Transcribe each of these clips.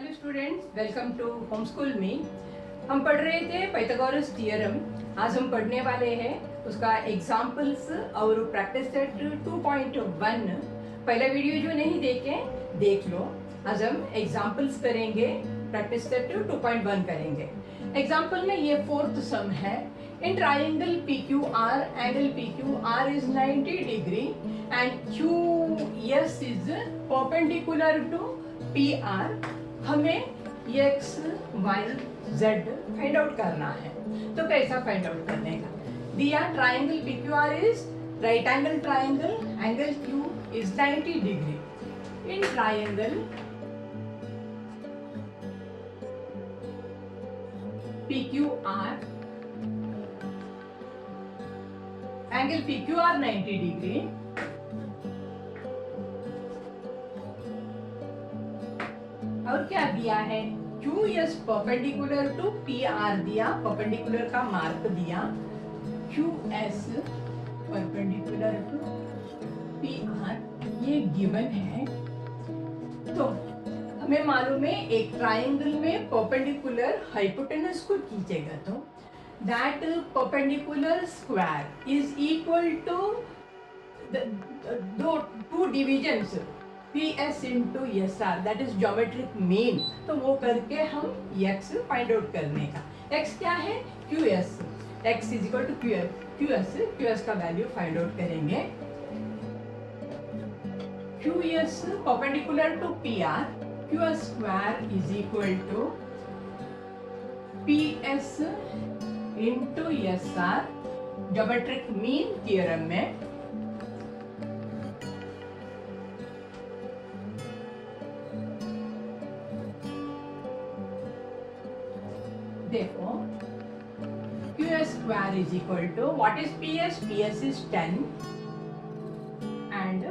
Hello students, welcome to home school में। हम पढ़ रहे थे पाइथागोरस थ्योरम। आज हम पढ़ने वाले हैं उसका एग्जांपल्स और प्रैक्टिस सेट 2.1। पहला वीडियो जो नहीं देखे देख लो। आज हम एग्जांपल्स करेंगे, प्रैक्टिस सेट 2.1 करेंगे। एग्जांपल में ये फोर्थ सम है। इन triangle PQR, angle PQR is 90 degree and QS is perpendicular to PR। हमें x, y, z find out करना है। तो कैसा फाइंड आउट करने का दिया? Triangle PQR is right angle triangle, angle Q is 90 degree. In triangle PQR, angle PQR 90 degree और क्या दिया है? QS परपेंडिकुलर टू PR दिया, परपेंडिकुलर का मार्क दिया। QS परपेंडिकुलर टू PR ये गिवन है। तो हमें मालूम है एक ट्राइंगल में परपेंडिकुलर हाइपोटेनस को खींचेगा तो that perpendicular square is equal to दो two divisions PS into SR, that is geometric mean. तो वो करके हम x फाइंड आउट करने का। x क्या है? QS। x is equal to QS का वैल्यू फाइंड आउट करेंगे। QS perpendicular to PR, QS square is equal to PS into SR, geometric mean theorem में। देखो QS square is equal to what is PS? PS is 10 and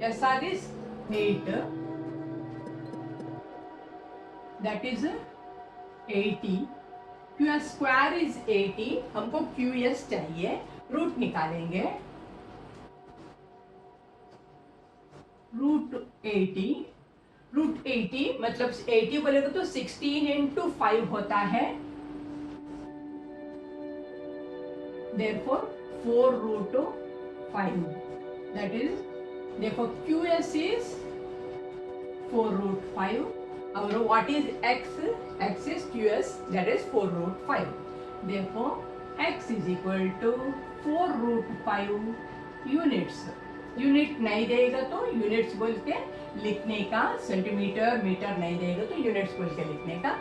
SR is 8, that is 80। QS square is 80, हमको QS चाहिए। Root निकालेंगे, root 80 मतलब 80 बोलेगा तो 16 into 5 होता है। Therefore 4 root 5, that is देखो QS is 4 root 5 और what is X? X is QS, that is 4 root 5। Therefore X is equal to 4 root 5 units. Unit नहीं देगा तो यूनिट्स बोल के लिखने का, सेंटीमीटर मीटर नहीं देगा तो यूनिट्स बोल के लिखने का।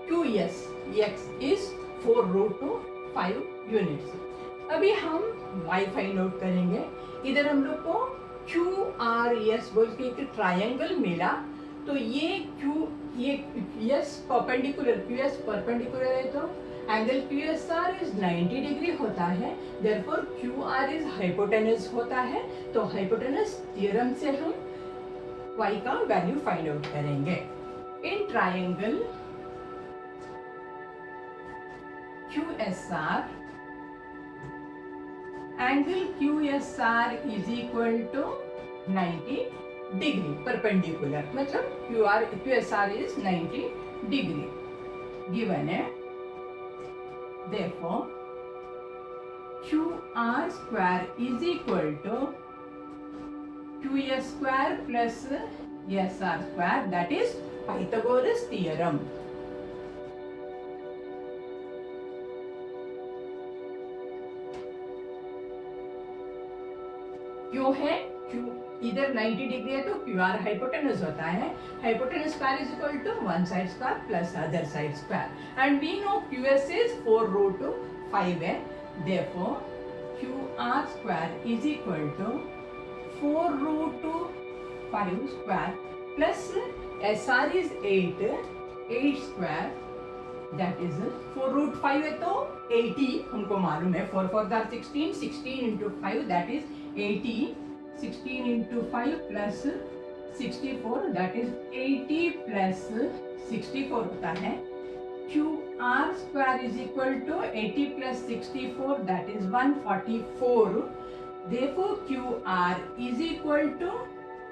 QS X is 4 root 5 units. अभी हम y फाइंड आउट करेंगे। इधर हम लोग को QRS बोल के एक ट्रायंगल मिला। तो ये QS परपेंडिकुलर है तो एंगल QSR इज 90 डिग्री होता है। देयरफॉर QR इज हाइपोटेनस होता है। तो हाइपोटेनस थ्योरम से हम y का वैल्यू फाइंड आउट करेंगे। In triangle QSR, angle QSR is equal to 90 degree perpendicular, मतलब QSR is 90 डिग्री गिवन है। Therefore QR square is equal to QS square plus SR square, that is Pythagoras theorem। क्यों है? इधर 90 degree है तो QR hypotenuse होता है। Hypotenuse square is equal to one side square plus other side square and we know QS is 4 root 5 है। Therefore QR square is equal to 4 root 5 square plus SR is 8 square, that is 4 root 5 है तो 80 हमको मालूम है। 4 4 16 into 5 that is 80, 16 into 5 plus 64, that is 80 plus 64 होता है। QR square is equal to 80 plus 64, that is 144। Therefore QR is equal to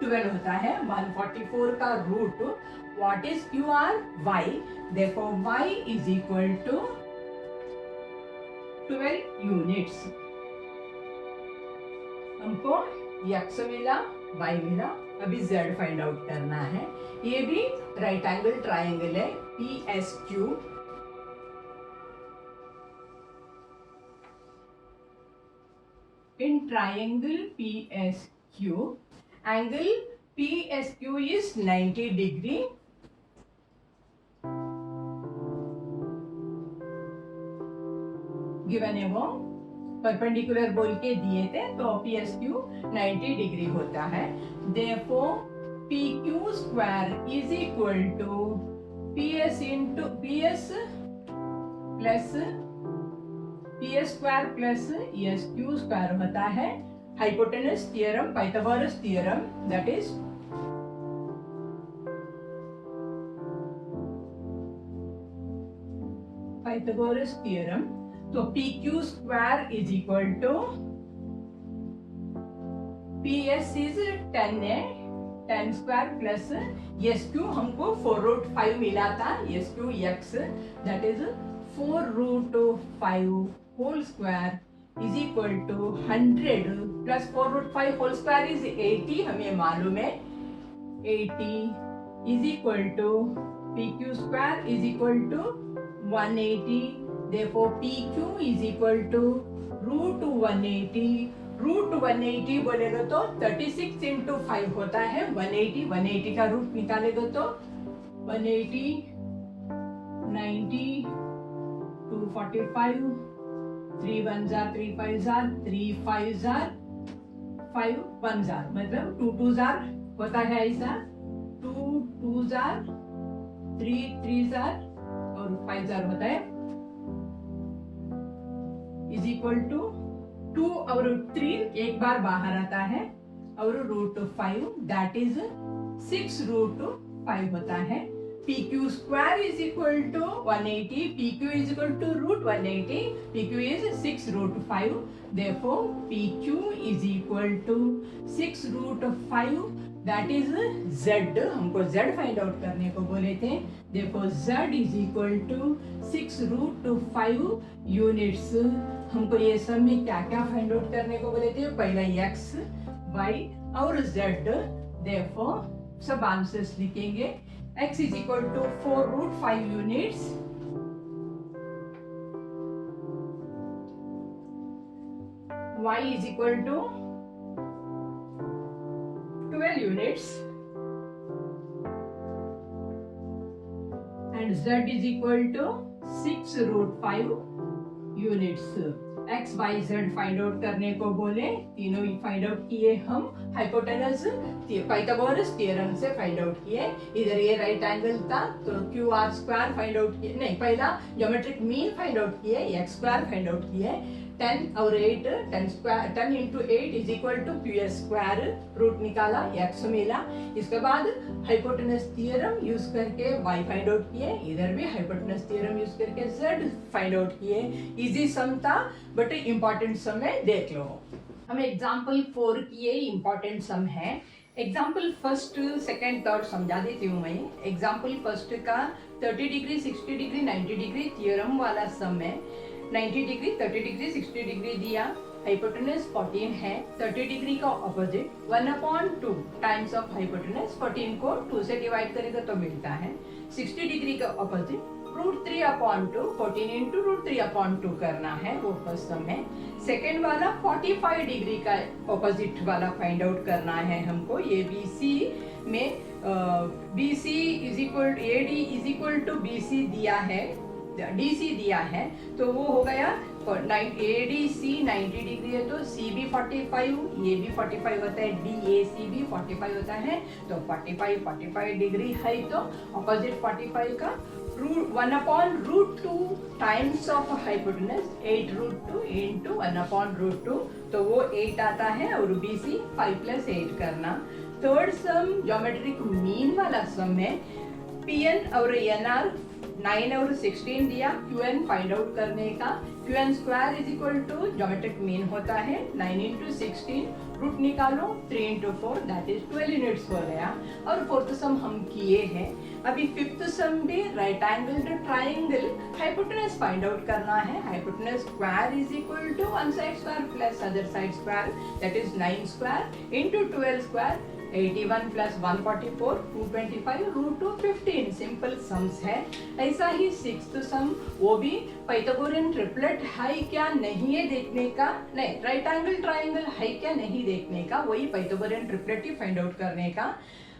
12 होता है। 144 का root what is Q R Y, देखो Y is equal to 12 units. हमको x मिला, y मिला, अभी z फाइंड आउट करना है। ये भी राइट एंगल ट्राइंगल है PSQ। In triangle PSQ, angle PSQ is 90 degree. Given है वो परपेंडिकुलर बोल के दिए थे, तो PSQ 90 डिग्री होता है। Therefore PQ square is equal to PS into PS plus PS square plus SQ square होता है hypotenuse theorem, Pythagoras theorem, that is Pythagoras theorem. तो PQ square is equal to PS is 10 है, 10 square plus SQ हमको 4√5 मिला था, SQ x that is 4√5 whole square is equal to 100 plus 4√5 whole square is 80, हमें मालूम है 80 is equal to PQ square is equal to 180। Therefore PQ is equal to √180। √180 बोलेगा तो 36 into 5 होता है 180। 180 का रूट निकालेगा तो 180, 90, 245, 3 1 जार 3 5 जार 3 5 जार 5 1 जार, मतलब 2 2 जार होता है ऐसा, 2 2 जार 3 3 जार और 5 जार होता है, इज इक्वल टू 2 और 3 एक बार बाहर आता है और √5 दैट इज 6√5 होता है। PQ square is equal to 180, PQ is equal to √180, PQ is 6√5। Therefore PQ is equal to 6√5 that is Z। हमको Z फाइंड आउट करने को बोले थे। देखो Z is equal to 6√5 units. हमको ये सब में क्या क्या फाइंड आउट करने को बोले थे, पहला x, y और z। Therefore सब आंसर्स लिखेंगे। x is equal to 4√5 units, y is equal to 12 units and z is equal to 6√5 units। x y z find out करने को बोले, तीनों फाइंड आउट किए हम हाइपोटेनस पाइथागोरस थ्योरम से फाइंड आउट किए। इधर ये राइट एंगल था तो Q R square find out किए, नहीं पहला ज्योमेट्रिक मीन फाइंड आउट किए, एक्स स्क्वायर फाइंड आउट किए, 10 और 8 10 square 10 into 8 is equal to QS square, root निकाला x मिला। इसके बाद हाइपोटेनस थ्योरम यूज करके y फाइंड आउट किए, इधर भी हाइपोटेनस थ्योरम यूज करके z फाइंड आउट किए। इजी सम था बट इम्पोर्टेंट सम है, देख लो। हम एग्जाम्पल 4 किए, इम्पोर्टेंट सम है। एग्जाम्पल फर्स्ट सेकंड थर्ड समझा देती हूँ मैं। एग्जाम्पल फर्स्ट का 30 डिग्री 60 डिग्री 90 डिग्री थ्योरम वाला सम है। 90 डिग्री 30 डिग्री 60 डिग्री दिया, हाइपोटेनस 14 है, 30 डिग्री का ऑपोजिट 1/2 टाइम्स ऑफ हाइपोटेनस, 14 को 2 से डिवाइड करेगा तो मिलता है। 60 डिग्री का ऑपोजिट √3/2, 14 into √3/2 करना है, वो फर्स्ट सम है। सेकेंड वाला 45 डिग्री का ऑपोजिट वाला फाइंड आउट करना है हमको। ये BC में BC is equal AD is equal to BC दिया है, DC दिया है, तो वो हो गया ADC 90 डिग्री है तो CB 45, ये भी 45 होता है, DAC भी 45 होता है, तो 45 डिग्री है तो ऑपोजिट 45 का 1/√2 टाइम्स ऑफ हाइपोटेनस 8√2 into 1/√2, तो वो 8 आता है और BC 5 + 8 करना। थर्ड सम ज्योमेट्रिक मीन वाला सम है। PN और NR 9 और 16 दिया, QN फाइंड आउट करने का। QN square is equal to geometric mean होता है 9 into 16 रूट निकालो, 3 into 4 दैट इज 12 यूनिट्स हो गया। और फोर्थ सम हम किए हैं। अभी फिफ्थ सम भी right angle triangle hypotenuse find out करना है। Hypotenuse square is equal to one side square plus other side square that is 9 square into 12 square 81 plus 144 225 root to 15 simple sums है। ऐसा ही sixth सम, वो भी Pythagorean triplet है क्या नहीं है देखने का, नहीं राइट एंगल ट्राइंगल है क्या नहीं देखने का, वही पाइथागोरियन ट्रिपलेट ही फाइंड आउट करने का।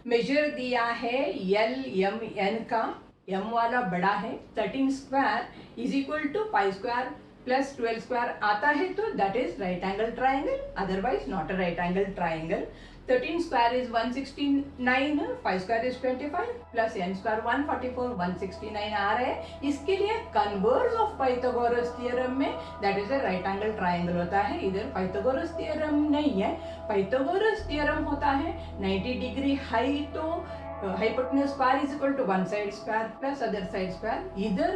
मेजर दिया है एल एम एन का, एम वाला बड़ा है 13 square is equal to 5 square plus 12 square आता है तो that is right angle triangle, otherwise not a right angle triangle. 13 square is 169, 5 square is 25 plus n square 144 169 आ रहा है। इसके लिए कन्वर्स ऑफ पाइथागोरस थ्योरम में that is a right angle triangle होता है। इधर पाइथागोरस थ्योरम नहीं है, पाइथागोरस थ्योरम होता है 90 डिग्री हाई तो hypotenuse square is equal to one side square plus other side square. इधर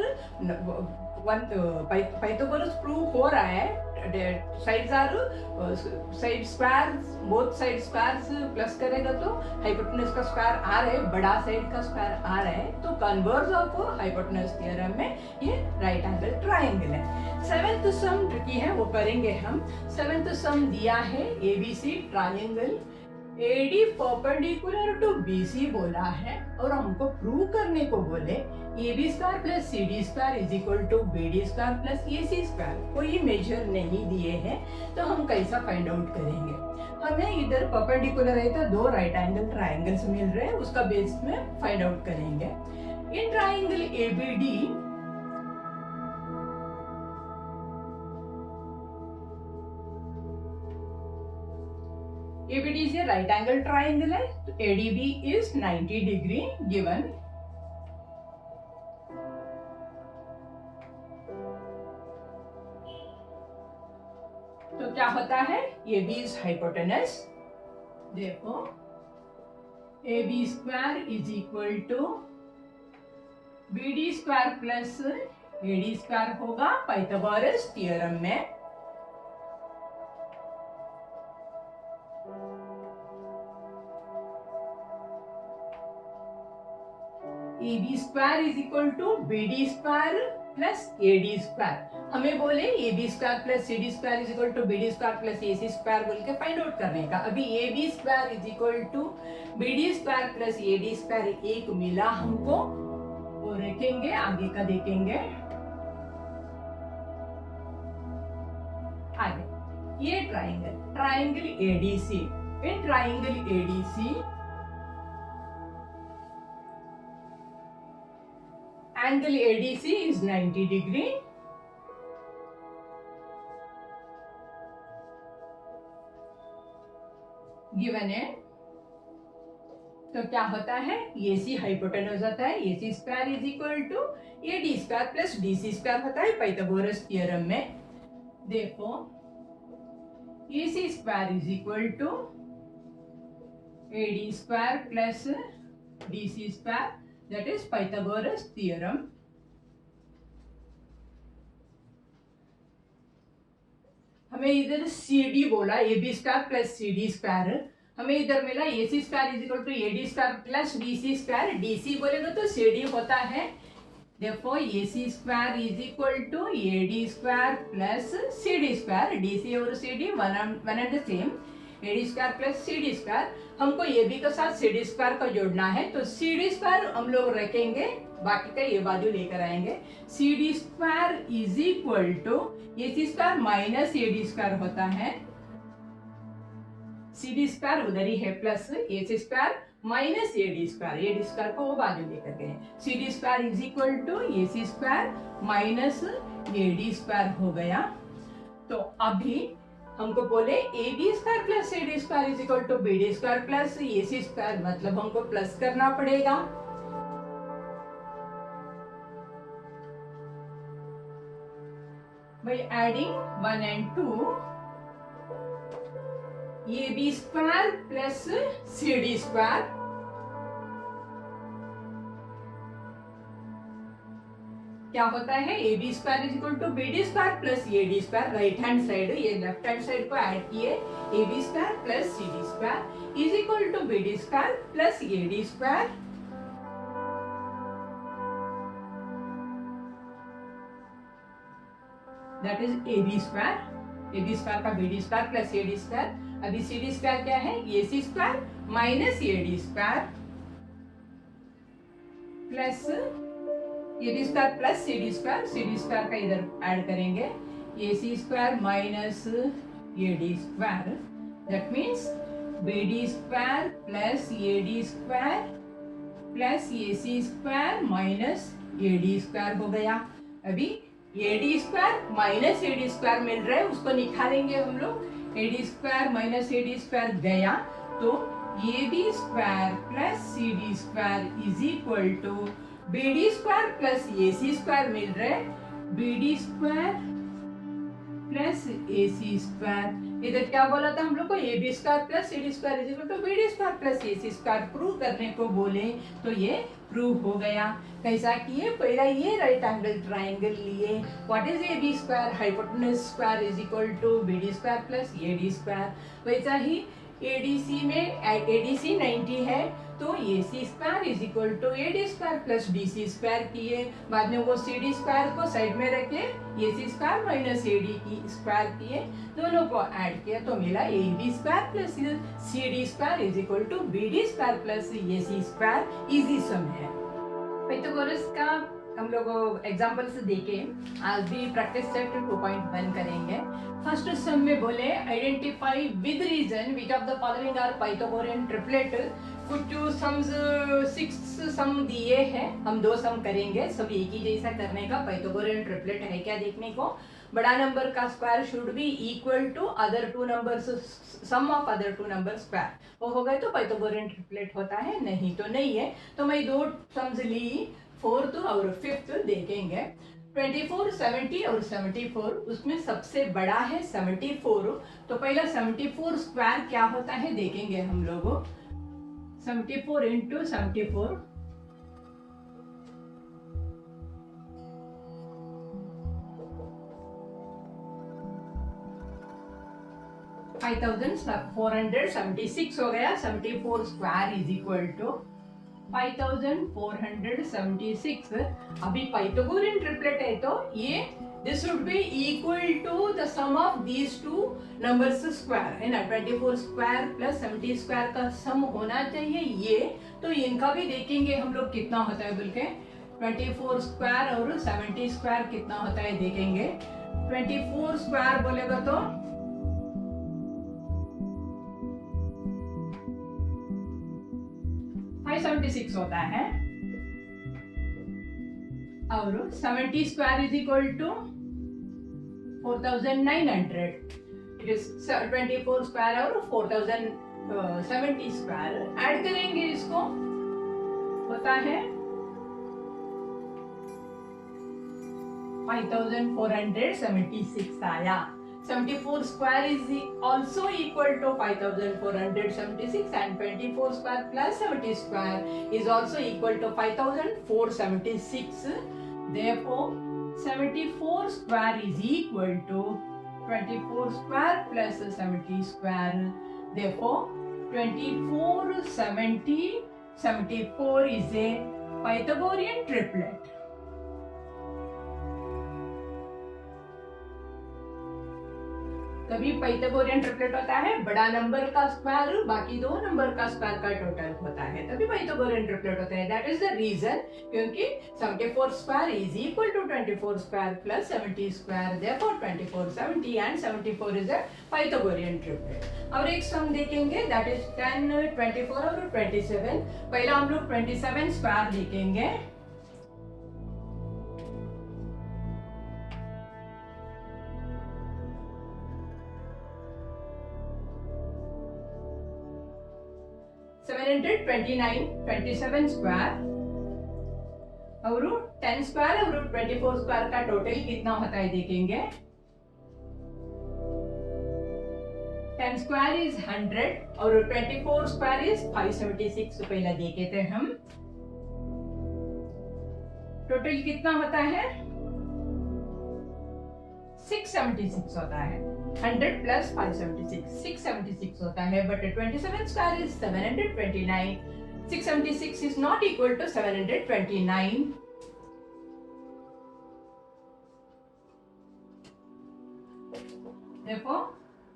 पाइथागोरस प्रूव हो रहा है, sides are side squares, both side squares plus करेगा तो हाइपोटेनस का स्क्वायर आ रहा है, बड़ा साइड का स्क्वायर आ रहा है, तो कन्वर्स ऑफ हाइपोटेनस थ्योरम में ये राइट एंगल ट्राइंगल है। सेवेंथ सम ट्रिकी है, वो करेंगे हम। सेवेंथ सम दिया है A B C triangle, AD perpendicular to BC बोला है और हमको प्रूव करने को बोले AB square plus CD square is equal to BD square plus AC square. कोई मेजर नहीं दिए हैं तो हम कैसा फाइंड आउट करेंगे। हमें इधर परपेंडिकुलर है तो दो राइट एंगल ट्राइंगल्स मिल रहे हैं, उसका बेस में फाइंड आउट करेंगे। In triangle ABD ABD is a right angle triangle है तो ADB is 90 डिग्री given। तो क्या होता है, AB is hypotenuse, देखो AB square is equal to BD square plus AD square होगा पाइथागोरस थ्योरम में। AB square is equal to BD square plus AD square. हमें बोले AB square plus CD square is equal to BD square plus AC square बोल के find out करने का। अभी AB square is equal to BD square plus AD square एक मिला हमको, वो रखेंगे, आगे का देखेंगे। आगे ये triangle ADC, in triangle ADC angle ADC is 90 degree। Given है तो क्या होता है, AC हाइपोटेनस होता है, AC square is equal to AD square plus DC square होता है पाइथागोरस थ्योरम में। देखो AC square is equal to AD square plus DC square that is Pythagoras theorem। हमें इधर CD बोला, AB square plus CD square, हमें इधर मिला AC square is equal to AD square plus DC square. DC बोलेगा तो CD होता है, देखो AC square is equal to AD square plus CD square. DC और CD one and the same, AD square plus CD square. हमको AB के साथ CD square का जोड़ना है तो CD स्क्वायर हम लोग रखेंगे, बाकी का ये बाजू लेकर आएंगे। CD square is equal to AC square minus AD square होता है, CD स्क्वायर उधर ही है plus AC square minus AD square, AD square को वो बाजू लेकर गए। CD square is equal to AC square minus AD square हो गया। तो अभी हमको बोले AB square plus CD square is equal to BD square plus AC square, मतलब हमको प्लस करना पड़ेगा। by adding 1 and 2 AB square plus CD square क्या होता है A B square is equal to B D square plus A D square, right hand side ये left hand side को add किए A B square plus C D square is equal to B D square plus A D square that is A B square का B D square plus A D square. अभी C D square क्या है ए C square minus A D square plus A D square plus C D square का इधर add करेंगे A C square minus A D square that means B D square plus A D square plus A C square minus A D square हो गया। अभी A D square minus A D square मिल रहा है, उसको निकालेंगे हम लोग। A D square minus A D square गया तो ए B square plus C D square is equal to B D square plus A C square मिल रहा है B D square plus A C square. इधर क्या बोला था हम लोग को A B square plus C D square is equal to B D square plus A C square prove करने को बोले तो ये प्रूव हो गया। कैसा किए, पहला ये राइट एंगल ट्राइंगल लिए what is A B square hypotenuse square is equal to B D square plus A D square. वैसा ही एडीसी में एडीसी 90 है तो A C square is equal to A D square plus D C square किए, बाद में वो C D square को साइड में रखे A C square minus A D की स्क्वायर किए, दोनों को ऐड किया तो मिला A B square plus C D square is equal to B D square plus A C square. Easy sum है। पाइथागोरस का हम लोग एग्जांपल्स देखे, आज भी प्रैक्टिस सेट 2.1 करेंगे। फर्स्ट सम में बोले identify with reason which of the following are Pythagorean triplet. कुछ सम्स 6 सम दिए हैं, हम 2 सम करेंगे, सब एक ही जैसा करने का। पाइथागोरियन ट्रिपलेट है क्या देखने को, बड़ा नंबर का square should be equal to other 2 numbers sum of other 2 number square. वो हो गए तो पाइथागोरियन ट्रिपलेट होता है, नहीं तो नहीं है। तो मैं 2 सम्स ली, 4th और 5th देखेंगे। 24, 70 और 74, उसमें सबसे बड़ा है 74। तो पहला 74 स्क्वायर क्या होता है देखेंगे हम लोग। 74 इंटू 74 5476 हो गया। 74 स्क्वायर इज इक्वल टू 5476। अभी पाइथागोरियन ट्रिपलेट है तो ये this should be equal to the sum of these 2 numbers square है ना। 24 स्क्वायर प्लस 70 स्क्वायर का सम होना चाहिए ये, तो इनका भी देखेंगे हम लोग कितना होता है बोल के। 24 स्क्वायर और 70 स्क्वायर कितना होता है देखेंगे। 24 स्क्वायर बोलेगा तो 576 होता है और 70 square is equal to 4900। It is 24 square और 4070 स्क्वायर ऐड करेंगे, इसको होता है 5476 आया। 74 square is also equal to 5476 and 24 square plus 70 square is also equal to 5476. Therefore, 74 square is equal to 24 square plus 70 square. Therefore, 24, 70, 74 is a Pythagorean triplet. तभी Pythagorean triplet होता है, बड़ा नंबर का स्क्वायर बाकी 2 नंबर का square का total होता है, तभी पाइथागोरियन ट्रिपलेट होता है। दैट इज द रीजन, क्योंकि 74 square is equal to 24 square plus 70 square, therefore 24, 70 and 74 is a Pythagorean triplet. और एक सम देखेंगे दैट इज 10, 24 और 27। पहला हम लोग 27 स्क्वायर देखेंगे। और 27 स्क्वायर और 10 स्क्वायर और 24 स्क्वायर का टोटल कितना होता है देखेंगे। 10 स्क्वायर इज 100 और 24 स्क्वायर इज 576। पहला देखे थे हम, टोटल कितना होता है 676 होता है. 100 plus 576 676 होता है. But 27 square is 729. 676 is not equal to 729. Therefore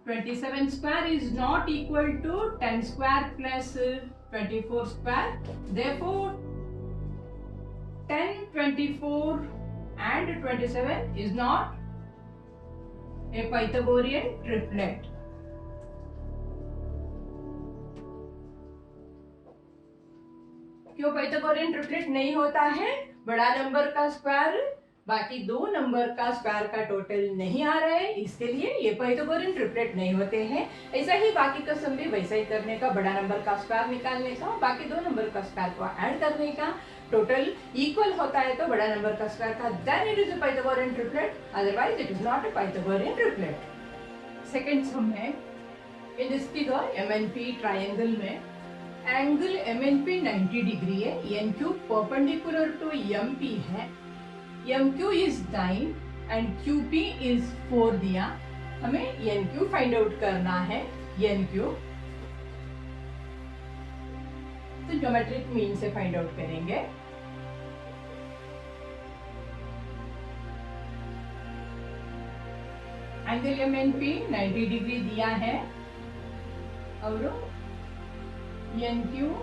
27 square is not equal to 10 square plus 24 square. Therefore 10, 24 and 27 is not a Pythagorean triplet. क्यों पाइथागोरियन ट्रिपलेट नहीं होता है? बड़ा नंबर का स्क्वायर बाकी दो नंबर का स्क्वायर का टोटल नहीं आ रहा है, इसके लिए ये पाइथागोरियन ट्रिपलेट नहीं होते हैं. ऐसा ही बाकी का सम भी वैसा ही करने का, बड़ा नंबर का स्क्वायर निकालने का, बाकी दो नंबर का स्क्वायर को ऐड करने का, टोटल इक्वल होता है तो बड़ा नंबर का स्क्वायर का, then it is a Pythagorean triplet, otherwise it is not a Pythagorean triplet. Second sum है, in this figure MNP triangle में एंगल MNP 90 डिग्री है, NQ परपेंडिकुलर टू MP है, MQ is 9 and QP is 4 दिया. हमें NQ find out करना है. NQ तो geometric mean से फाइंड आउट करेंगे. एंगल MNP 90 डिग्री दिया है और NQ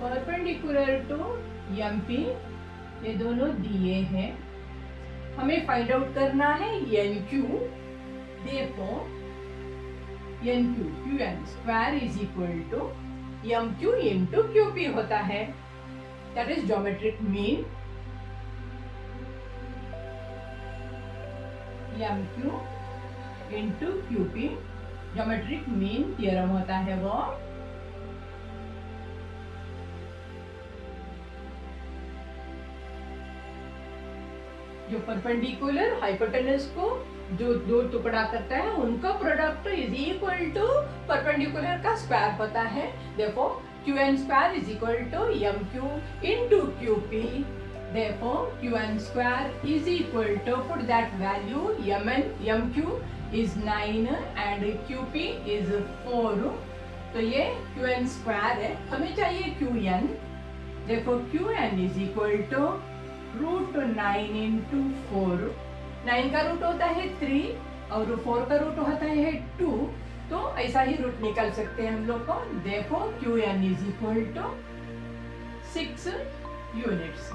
परपेंडिकुलर टू MP ये दोनों दिए हैं. हमें फाइंड आउट करना है NQ. देखो NQ QN square is equal to MQ into QP होता है. That is geometric mean. MQ into QP geometric mean theorem होता है वो. जो परपेंडिकुलर हाइपोटेनस को जो दो टुकड़ा करता है उनका product is equal to perpendicular का स्क्वायर होता है. देखो QN square is equal to MQ into QP. देखो QN square is equal to put that value MQ is 9 and QP is 4. तो ये QN स्क्वायर है. हमें चाहिए QN. देखो QN is equal to root 9 into 4. 9 का रूट होता है 3 और 4 का रूट होता है 2. तो ऐसा ही रूट निकाल सकते हैं हम लोग को. देखो QN is equal to 6 units.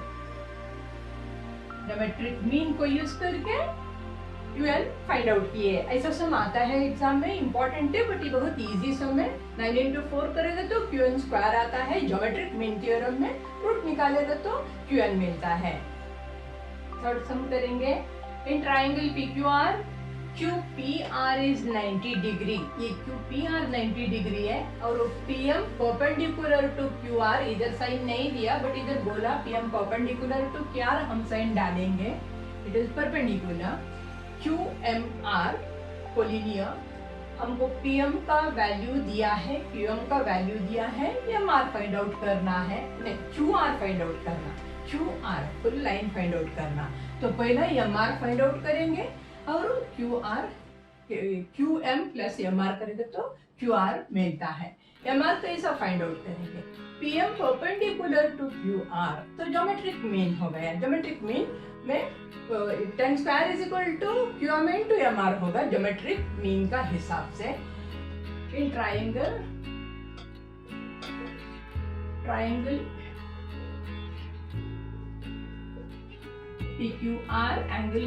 Geometric mean को यूज करके QN फाइंड आउट किए. ऐसा सम आता है एग्जाम में, इंपॉर्टेंट है बट ये बहुत इजी सम है. 9 इंटू 4 करेगा तो QN स्क्वायर आता है. ज्योमेट्रिक मीन थ्योरम में रूट निकालेगा तो QN मिलता है. थर्ड सम करेंगे. इन triangle PQR QPR is 90 degree. ये QPR 90 डिग्री है और PM परपेंडिकुलर टू QR. इधर साइन नहीं दिया बट इधर बोला PM परपेंडिकुलर टू QR, हम साइन डालेंगे. It is perpendicular. QMR collinear. हमको PM का वैल्यू दिया है, QM का वैल्यू दिया है, MR फाइंड आउट करना है. नहीं, QR फाइंड आउट करना. QR full line find out करना. तो पहला MR फाइंड आउट करेंगे और QM प्लस MR करेंगे तो QR मिलता है. MR कैसा फाइंड आउट करेंगे? PM perpendicular to QR. तो ज्योमेट्रिक मीन हो गया. ज्योमेट्रिक मीन में 10 square is equal to QM into MR होगा ज्योमेट्रिक मीन का हिसाब से. In triangle PQR angle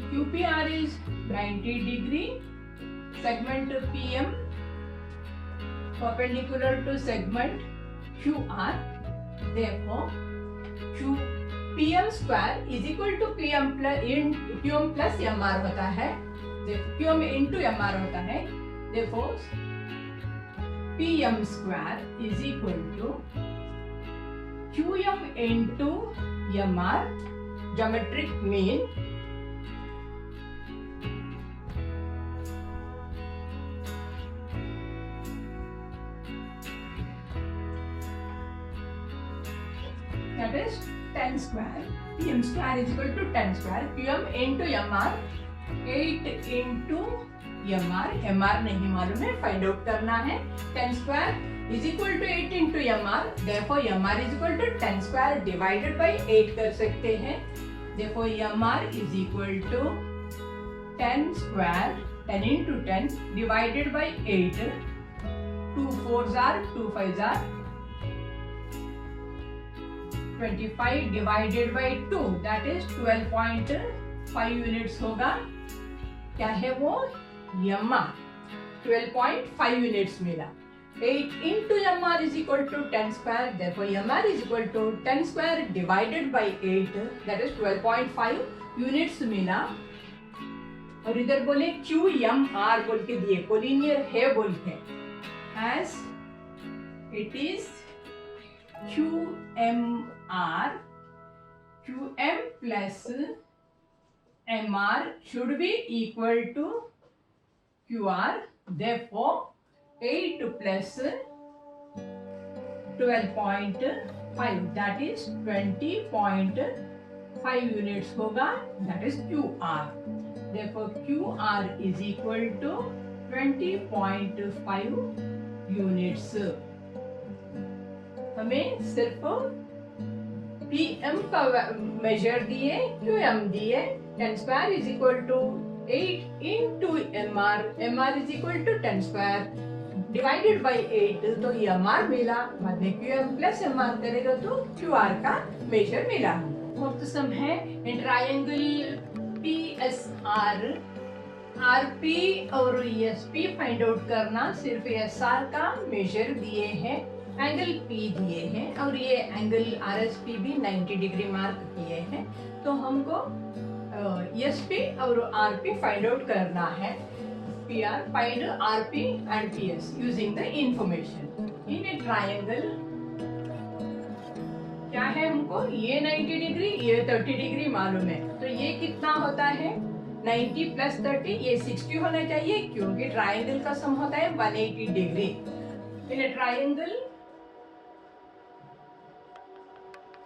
QPR is 90 degree. Segment PM perpendicular to segment QR. Therefore, PM square is equal to QM plus MR होता है. QM into MR होता है. Therefore, PM square is equal to QM into MR. Geometric mean that is 10 square. PM square is equal to 10 square. QM into MR 8 into M R नहीं मालूम है, find out करना है। 10 square is equal to 8 into M R, therefore M R is equal to 10 square divided by 8 कर सकते हैं। Therefore M R is equal to 10 square 10 into 10 divided by 8. 2 4s are 2 5s are 25 divided by 2, that is 12.5 units होगा। क्या है वो? MR 12.5 units मिला। 8 into MR is equal to 10 square, therefore MR is equal to 10 square divided by 8, that is 12.5 units मिला। और इधर बोले QMR बोल के दिए, कोलिनियर है बोल के, as it is QMR, QM plus MR should be equal to QR, therefore 8 plus 12.5 that is 20.5 units होगा, that is QR. Therefore QR is equal to 20.5 units. हमें सिर्फ PM का मेजर दिए, QM दिए। 10 square is equal to 8 into MR is equal to 10 square divided by 8, तो MR मिला। बाद में QM प्लस MR करेगा तो QR का मेजर मिला। फोर्थ सम है इन ट्रायंगल PSR, RP और ESP फाइंड आउट करना। सिर्फ SR का मेजर दिए हैं, एंगल P दिए हैं और ये एंगल RSP भी 90 डिग्री मार्क किए हैं। तो हमको ESP और RP फाइंड आउट करना है। PR find RP and PS using the information in A triangle. क्या है हमको? ये 90 डिग्री, ये 30 डिग्री मालूम है, तो ये कितना होता है? 90 प्लस 30, ये 60 होना चाहिए क्योंकि ट्रायंगल का सम होता है 180 degree. In A triangle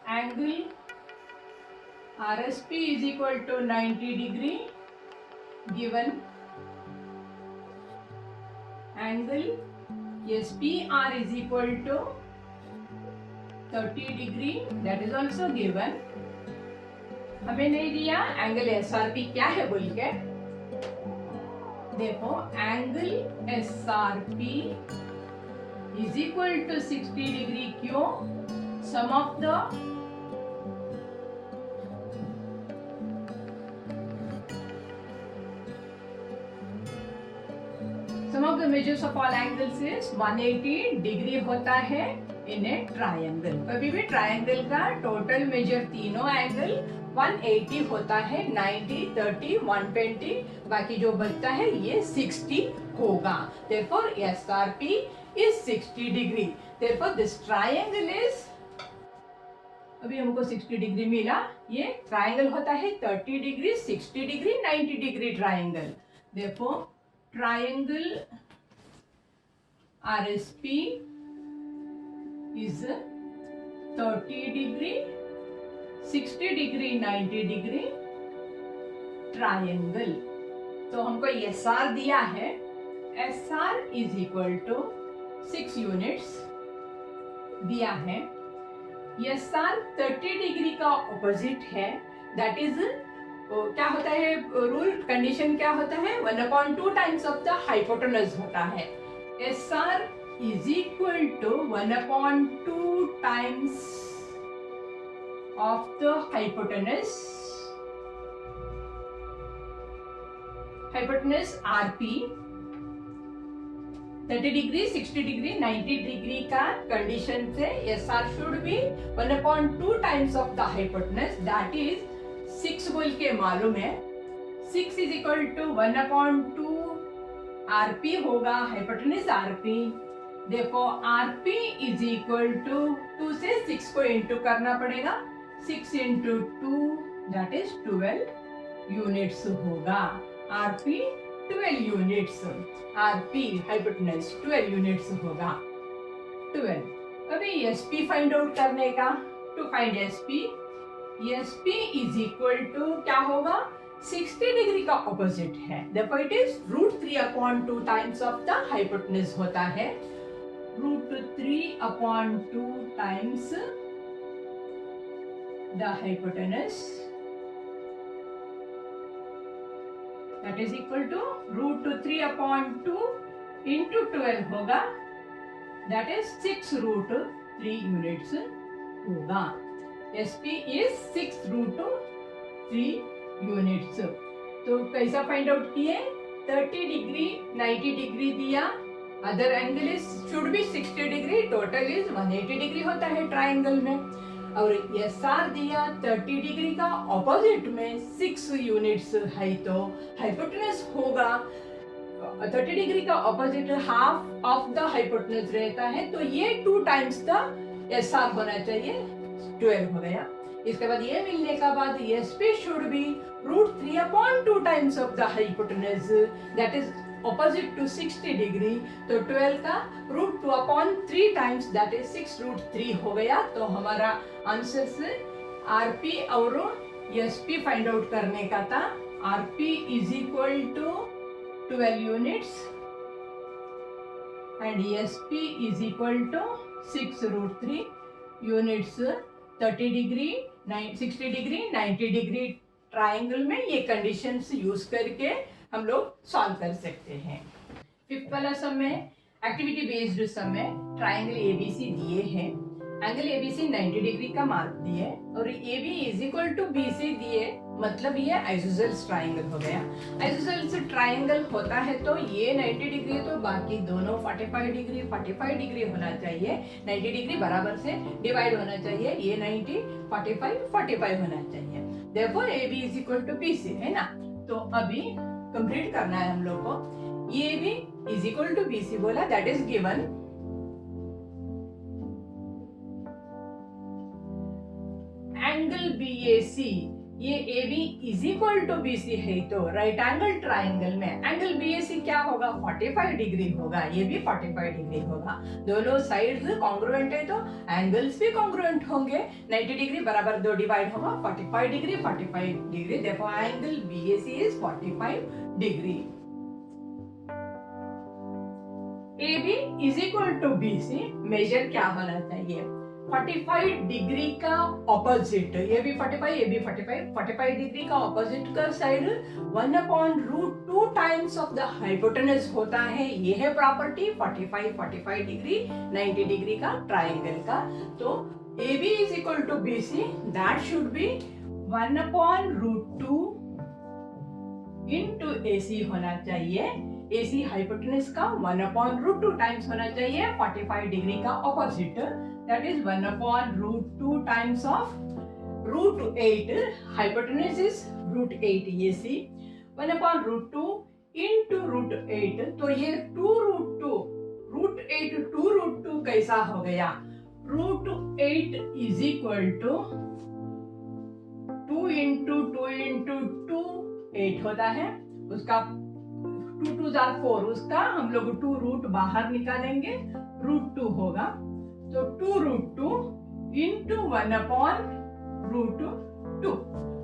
angle RSP is equal to 90 degree, given angle SPR is equal to 30 degree, that is also given। हमें नहीं दिया एंगल SRP क्या है बोल के। देखो angle SRP is equal to 60 degree क्यों? Sum of the measures of all angles is 180 degree होता है इन ए ट्रायंगल। कभी भी ट्रायंगल का टोटल मेजर तीनों एंगल 180 होता है। 90, 30, 120, बाकी जो बचता है ये 60 होगा। Therefore SRP is 60 degree. Therefore this triangle is, अभी हमको 60 डिग्री मिला। ये ट्रायंगल होता है 30 degree, 60 degree, 90 degree triangle. Therefore triangle RSP is 30 degree, 60 degree, 90 degree triangle। तो हमको SR दिया है, SR is equal to 6 units दिया है। SR 30 डिग्री का ऑपोजिट है, दैट इज क्या होता है? रूल कंडीशन क्या होता है? 1/2 टाइम्स ऑफ द हाइपोटेनस होता है। SR is equal to 1/2 times of the hypotenuse RP। 30 degree, 60 degree, 90 degree का कंडीशन से SR should be 1/2 times of the hypotenuse, that is 6 बोल के मालूम है। 6 is equal to 1/2 RP होगा, हाइपोटेनस RP। देखो RP is equal to 2 से 6 को इंटू करना पड़ेगा। 6 into 2 that is 12 units होगा। RP 12 units, RP hypotenuse 12 units होगा। 12। अभी SP फाइंड आउट करने का, to find SP is equal to क्या होगा? 60 डिग्री का ऑपोजिट है, therefore it is √3/2 times of the hypotenuse होता है, √3/2 times the hypotenuse, that is equal to √3/2 into 12 होगा, that is 6√3 यूनिट्स होगा। SP is 6√3 units. तो कैसा फाइंड आउट किए? 30 डिग्री 90 डिग्री दिया, other angle is should be 60 degree, total is 180 degree होता है ट्राइंगल में, और SR दिया 30 डिग्री का ऑपोजिट में 6 यूनिट्स है, तो हाइपोटेन्यूज होगा 30 डिग्री का opposite half of the hypotenuse रहता है, तो ये 2 टाइम्स द SR होना चाहिए, 12 हो गया। इसके बाद ये मिलने का बाद SP should be √3/2 times of the hypotenuse, that is opposite to 60 degree, तो 12 का √2/3 टाइम्स, दैट इज 6√3 हो गया। तो हमारा आंसर से RP और SP फाइंड आउट करने का था। RP is equal to 12 units and SP is equal to 6√3 units. 30 degree 60 degree 90 degree triangle में ये कंडीशंस यूज करके हम लोग सॉल्व कर सकते हैं। फिफ्थ वाला सम में एक्टिविटी बेस्ड सम में ट्राइंगल ABC दिए हैं, एंगल ABC 90 डिग्री का मार्क दिए और AB is equal to BC दिए, मतलब ये आइसोसेलेस ट्राइंगल हो गया। आइसोसेलेस ट्राइंगल होता है तो ये 90 डिग्री, तो बाकी दोनों 45 डिग्री होना चाहिए, 90 डिग्री बराबर से डिवाइड होना चाहिए, ये 90 45 होना चाहिए, therefore AB is equal to BC है ना। तो अभी कंप्लीट करना है हम लोग को, ये AB is equal to BC बोला, that is given. Angle BAC, ये AB is equal to BC है, तो राइट एंगल ट्राइंगल में एंगल BAC क्या होगा? 45 डिग्री होगा, ये भी 45 डिग्री होगा। दोनों साइड्स कॉन्ग्रुएंट है तो एंगल्स भी कॉन्ग्रुएंट होंगे। 90 डिग्री बराबर 2 डिवाइड होगा, 45 डिग्री 45 डिग्री, देखो angle BAC is 45 degree. AB is equal to BC, measure क्या होना चाहिए? 45 डिग्री का ऑपोजिट, ये भी 45 ये भी 45 डिग्री का ऑपोजिट का side 1/√2 times of the hypotenuse होता है, ये है प्रॉपर्टी 45 डिग्री 90 डिग्री का ट्राइंगल का। तो AB is equal to BC, that should be 1/√2 into AC होना चाहिए। AC हाइपोटेन्यूज का 1/√2 टाइम्स होना चाहिए 45 डिग्री का opposite, that is 1/√2 times of √8, hypotenuse is √8 AC, 1/√2 into √8, तो ये 2√2 √8 2√2 कैसा हो गया? √8 is equal to 2 into 2 into 2 8 होता है, उसका 2 2 4, उसका हम लोग 2 रूट बाहर निकालेंगे, √2 होगा, तो 2√2 into 1/√2,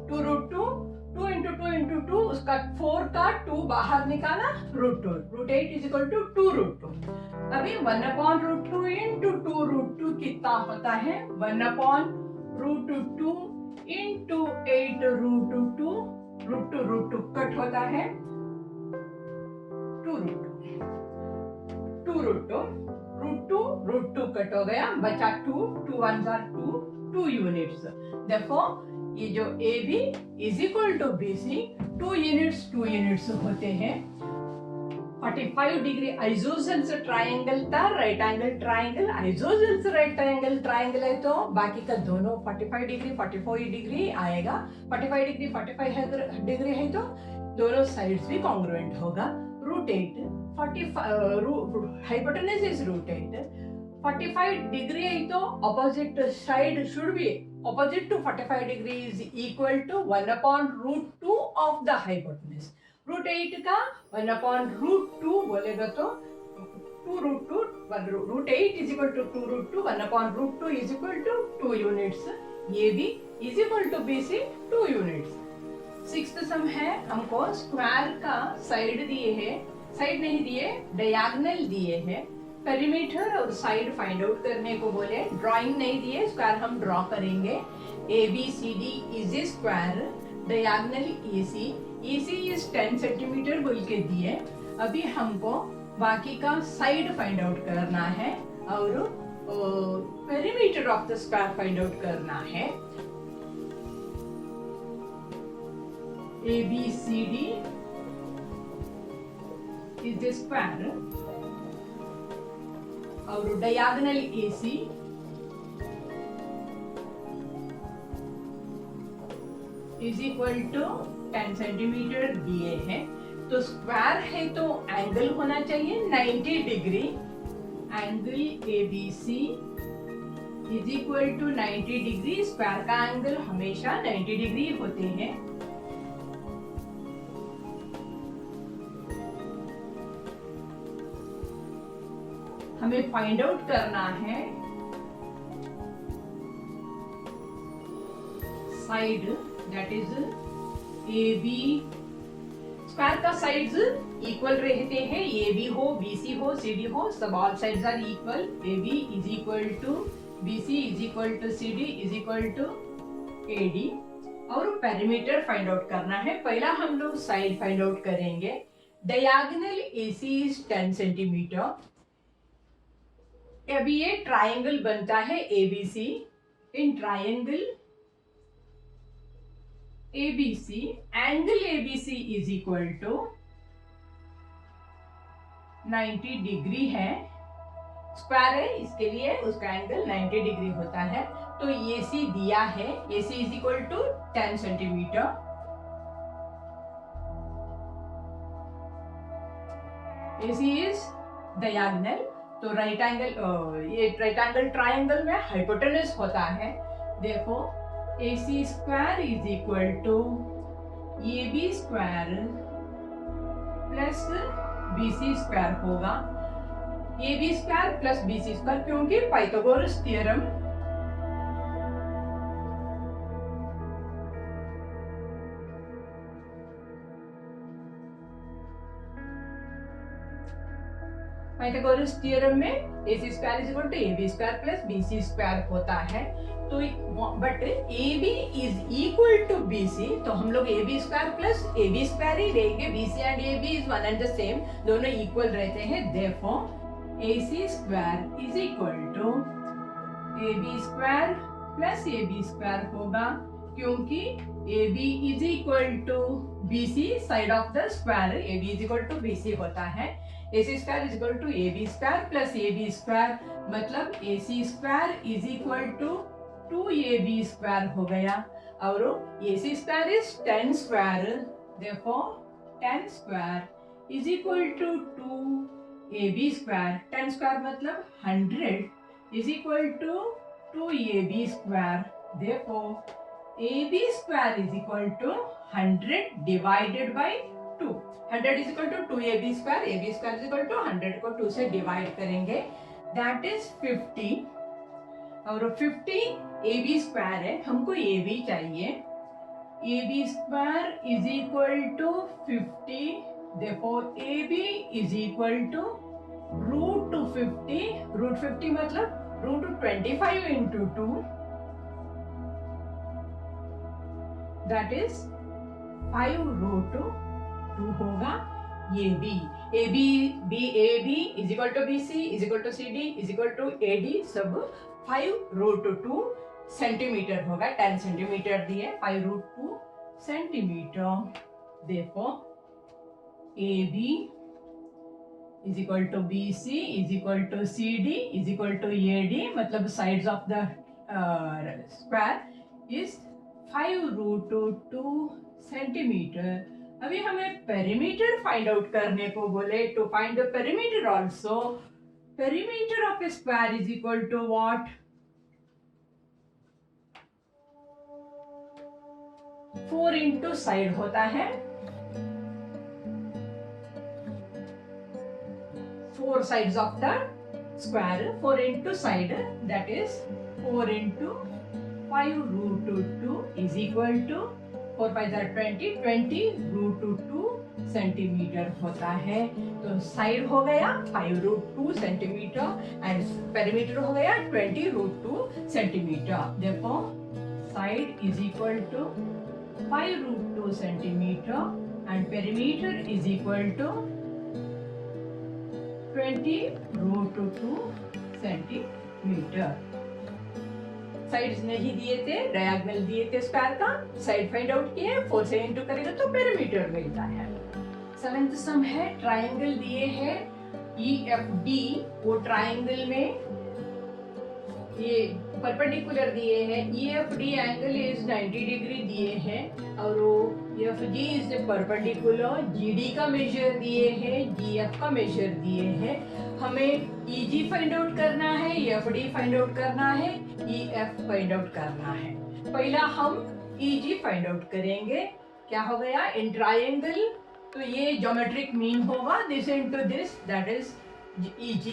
2√2 2 into 2 into 2, उसका 4 का 2 बाहर निकाला, √2, √8 is equal to 2√2। अभी 1/√2 into 2√2 कितना होता है? 1/√2 into 8√2, √2 कट होता है, 2√2 कट हो गया, बचा 2 2 1 2 यूनिट्स। देखो ये जो AB is equal to BC 2 units होते हैं। 45 डिग्री आइसोसेलेस ट्राइंगल था, right angle triangle, isosceles right angle triangle है तो बाकी का दोनों 45 डिग्री 44 डिग्री आएगा। 45 डिग्री 45 डिग्री है तो दोनों साइड्स भी कॉन्ग्रुएंट होगा। √8 हाइपोटेन्यूज इज √8, 45 डिग्री है तो opposite side should be opposite to 45 degree is equal to 1/√2 of the hypotenuse. √8 का 1/√2 बोलेगा तो 2√2, √8 is equal to 2√2, 1/√2 is equal to 2 units. ये भी is equal to BC 2 units. Sixth सम है, हमको स्क्वायर का साइड दिए है, साइड नहीं दिए, डायगोनल दिए हैं, पेरीमीटर और साइड फाइंड आउट करने को बोले, ड्राइंग नहीं दिए, स्क्वायर हम ड्रॉ करेंगे। A B C D is a square, diagonal A C is 10 centimetre बोल के दिए। अभी हमको बाकी का साइड फाइंड आउट करना है और perimeter of the square find out करना है। A B C D is a square और diagonal A C is equal to 10 centimetre दिए हैं। तो स्क्वायर है तो एंगल होना चाहिए 90 degree. Angle A B C is equal to 90 degree. Square का एंगल हमेशा 90 डिग्री होते हैं। हमें फाइंड आउट करना है side, that is A B. Square का साइड्स इक्वल रहते हैं, ए बी हो, बी सी हो, सी डी हो, सब all sides are equal. A B is equal to B C is equal to C D is equal to A D. और perimeter find out करना है। पहला हम लोग साइड फाइंड आउट करेंगे। Diagonal A C is 10 centimetre. अभी ये triangle बनता है ABC। In triangle ABC, angle ABC is equal to 90 degree है। स्क्वायर है, इसके लिए उसका एंगल 90 डिग्री होता है। तो AC दिया है, AC is equal to 10 centimetre. AC is diagonal. तो राइट एंगल, ये राइट एंगल ट्राइंगल में हाइपोटेनस होता है। देखो AC square is equal to AB square plus BC square होगा। AB square plus BC square, क्योंकि पाइथागोरस थ्योरम पाइथागोरस थ्योरम में AC square is equal to AB square plus BC square होता है। तो but AB is equal to BC, तो हम लोग AB square plus AB square ही लेंगे। BC and AB is one and the same, दोनों इक्वल रहते हैं। Therefore AC square is equal to AB square plus AB square होगा, क्योंकि AB is equal to BC, side of the square AB is equal to BC होता है। AC square is equal to AB square plus AB square, मतलब AC square is equal to 2AB square हो गया। और AC square is 10 square, therefore 10 square is equal to 2AB square. 10 square मतलब 100 is equal to 2AB square. therefore AB square is equal to 100 divided by 2। 100 is equal to 2AB square, AB square is equal to 100 को 2 से divide करेंगे, that is 50। और 50 AB square है, हमको AB चाहिए। AB square is equal to 50, therefore AB is equal to root 250। Root 50 मतलब root 25 into 2, that is 5 root 2 होगा। AB is equal to BC is equal to CD is equal to AD, सब 5 root 2 centimetre होगा। 10 centimetre दिए, 5 root 2 centimetre. देखो AB is equal to BC is equal to CD is equal to AD, मतलब sides of the square is 5 root 2 centimetre. अभी हमें perimeter find out करने को बोले। To find the perimeter also, perimeter of a square is equal to what? 4 into side होता है। 4 sides of the square, 4 into side, that is 4 into 5 root 2 is equal to 4 5 जार 20, 20 root 2 centimetre होता है। तो side हो गया 5 root 2 centimetre and perimeter हो गया 20 रूट 2 सेंटीमीटर। देखो side is equal to 5 root 2 centimetre and perimeter is equal to 20 root 2 centimetre. Sides नहीं दिए थे, डायगोनल दिए थे स्क्वायर का, साइड फाइंड आउट किए, 4 से इंटू करेंगे तो पेरीमीटर मिलता है। सेवेंथ सम है, ट्राइंगल दिए हैं EFD, वो ट्राइंगल में ये परपेंडिकुलर दिए हैं, EFD एंगल इज 90 डिग्री दिए हैं और वो FG इज परपेंडिकुलर, GD का मेजर दिए हैं, GF का मेजर दिए हैं। हमें EG फाइंड आउट करना है, FD फाइंड आउट करना है, EF फाइंड आउट करना है। पहला हम EG फाइंड आउट करेंगे। क्या हो गया इन ट्राइंगल, तो ये ज्योमेट्रिक मीन होगा, this into this, that is EG।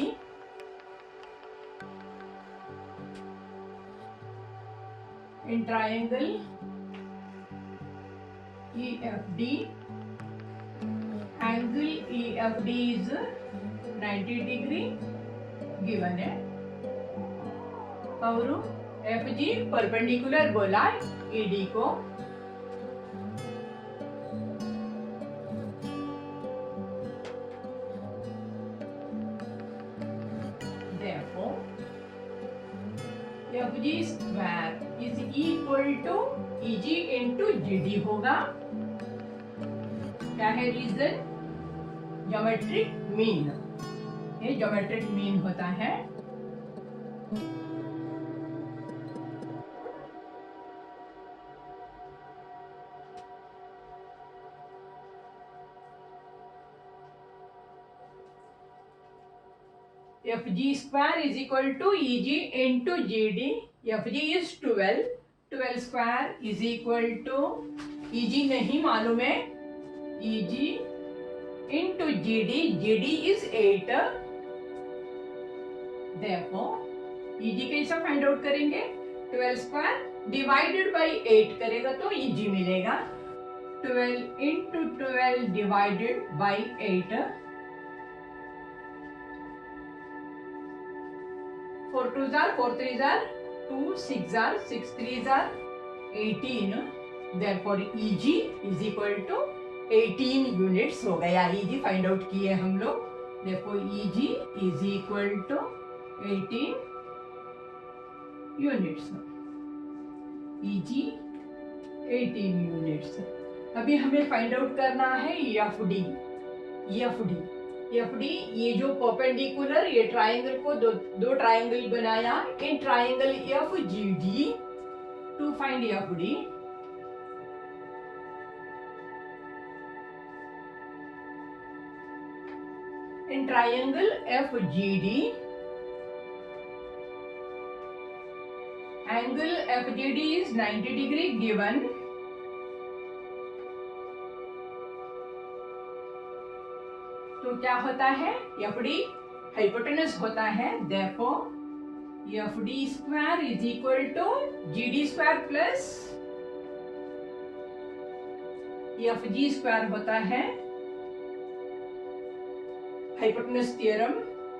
in triangle EFD, angle EFD is 90 degree given है और FG परपेंडिकुलर बोला ED को। Therefore FG square is equal to EG into GD होगा। क्या है रीजन? ज्योमेट्रिक मीन, ये geometric mean होता है। FG square is equal to EG into GD. FG is 12, 12 square is equal to EG नहीं मालूम है, EG into GD, GD is 8। Therefore EG कैसा फाइंड आउट करेंगे? 12 स्क्वायर डिवाइडेड बाई 8 करेगा तो EG मिलेगा। 12 into 12 डिवाइडेड बाई 8, 4 2 जार 4 3 jar 2, 6 jar 6 3 jar 18। Therefore EG is equal to 18 units हो गया। EG फाइंड आउट किए हम लोग। Therefore EG is equal to 18 units. EG 18 units. अभी हमें फाइंड आउट करना है FD। FD ये जो परपेंडिकुलर, ये ट्राइंगल को दो ट्राइंगल बनाया, in triangle FGD to find FD। In triangle FGD, angle FGD is 90 degree given। तो क्या होता है? FD हाइपोटेनस होता है। Therefore FD square is equal to GD square plus FG square होता है हाइपोटेनस थ्योरम,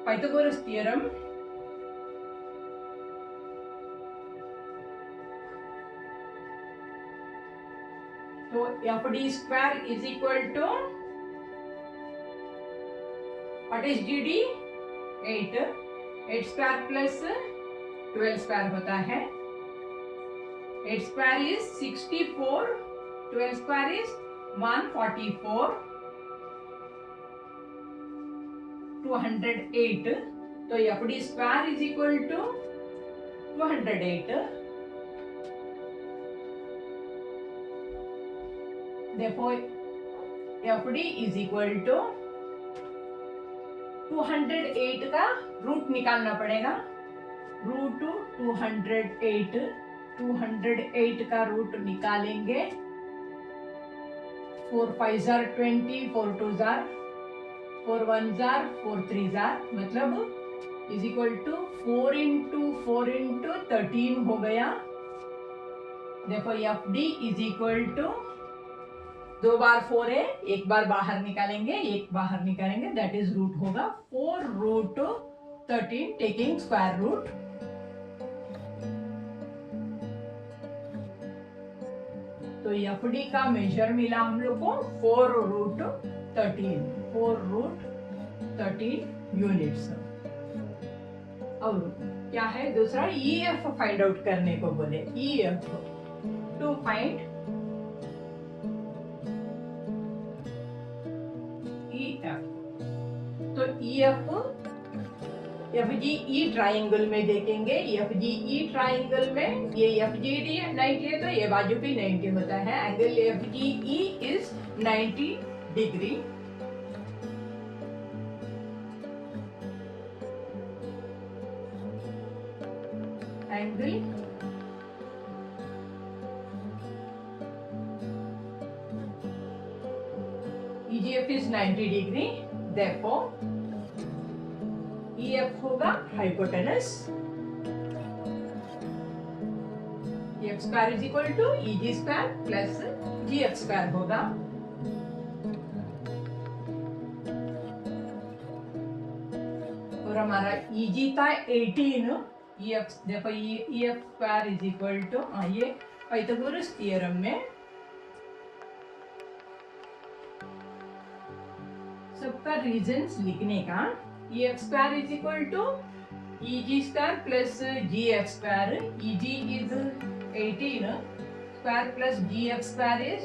पाइथागोरस थ्योरम। तो FD square is equal to what is GD? 8, 8 square plus 12 square होता है। 8 square is 64, 12 square is 144, 208। तो FD square is equal to 208। Therefore FD is equal to 208 का root निकालना पड़ेगा। Root 208 का root निकालेंगे। 4 5 जार 20, 4 2 जार 4 1 जार 4 3 जार, मतलब is equal to 4 into 4 into 13 हो गया। देखो F D is equal to, 2 बार 4 है, एक बार बाहर निकालेंगे, एक बाहर निकालेंगे, दैट इज रूट होगा 4 रूट 13 टेकिंग स्क्वायर रूट। तो एफ डी का मेजर मिला हम लोग को 4 रूट 13 यूनिट्स। और क्या है दूसरा, ई एफ फाइंड आउट करने को बोले, E F two find E F. तो ई एफ जी ई ट्राइंगल में देखेंगे, एफ जी ई ट्राइंगल में ये एफ जी 90 है तो ये बाजू भी 90 होता है, angle F G E is 90 degree. Angle EGF is 90 degree, therefore EF होगा hypotenuse. EF square is equal to EG square plus GF square होगा। और हमारा EG था 18, EF देखो EF square is equal to, ये पाइथागोरस थ्योरम में सबका reasons लिखने का, EF square is equal to EG square plus GF square. EG is 18 square plus GF square is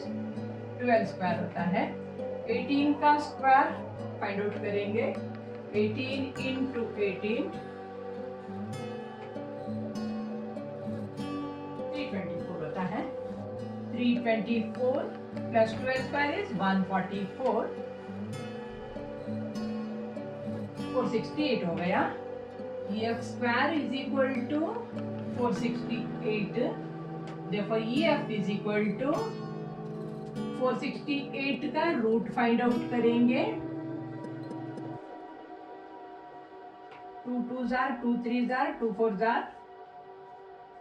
12 square होता है। 18 का स्क्वायर फाइंड आउट करेंगे, 18 इंटू 18 324 होता है। 324 प्लस 12 स्क्वायर इज 144, 468 हो गया। EF square is equal to 468, देखो EF इज इक्वल टू 468 का रूट फाइंड आउट करेंगे। 2 2 jar, 2 3 jar, 2 4 jar,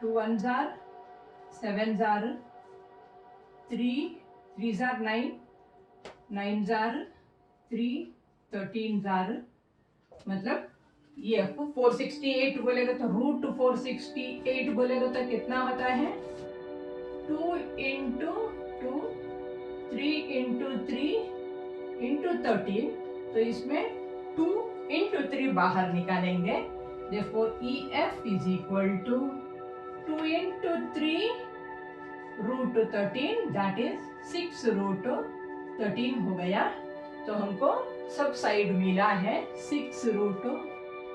2 1 jar, 7 jar, 3 3 jar 9, 9 jar 3, 13 jar, मतलब ये 468 बोलेगा तो रूट 468 बोलेगा तो कितना होता है, 2 इंटू 2, 3 इंटू 3 इंटू 13, तो इसमें 2 इंटू 3 बाहर निकालेंगे। therefore EF is equal to 2 into 3 root 13, that is 6 root 13 हो गया। तो हमको सब साइड मिला है 6 रूट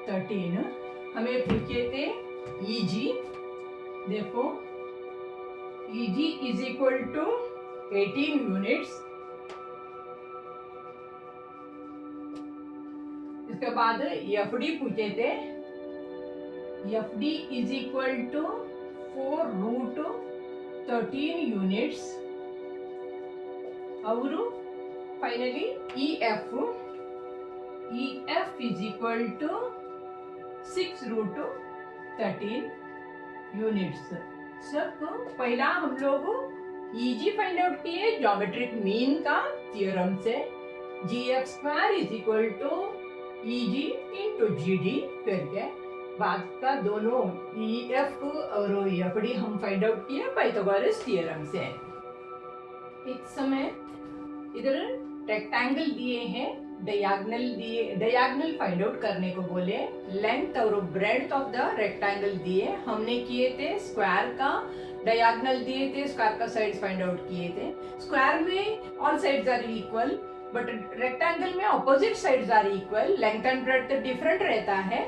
13। हमें पूछे थे EG, देखो EG is equal to 18 units. इसके बाद FD पूछे थे, FD is equal to 4 root 13 units. और finally EF is equal to 6 root 13 units. सब पहला हम लोग EG फाइंड आउट किए ज्योमेट्रिक मीन का थ्योरम से, GF square is equal to EG into GD करके, बाद का दोनों EF और FD हम फाइंड आउट किए पाइथागोरस थ्योरम से। इस समय इधर रेक्टेंगल दिए हैं, डायगोनल फाइंड आउट करने को बोले, लेंथ और ब्रेड्थ ऑफ द रेक्टेंगल दिए, हमने किए थे स्क्वायर का डायगोनल दिए थे, स्क्वायर का साइड्स फाइंड आउट किए थे। स्क्वायर में all sides are equal, but rectangle में opposite sides are equal, length and breadth different रहता है।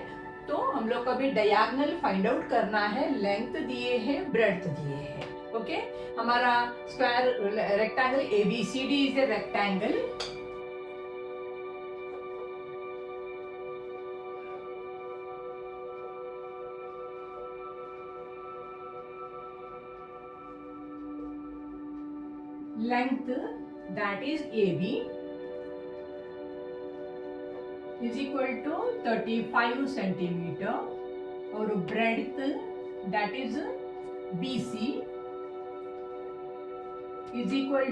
तो हम लोग को अभी डायगोनल फाइंड आउट करना है, लेंथ दिए हैं, ब्रेड्थ दिए हैं। ओके, हमारा square rectangle ABCD is a rectangle. Length that is AB is equal to 35 centimetre और breadth that is BC is equal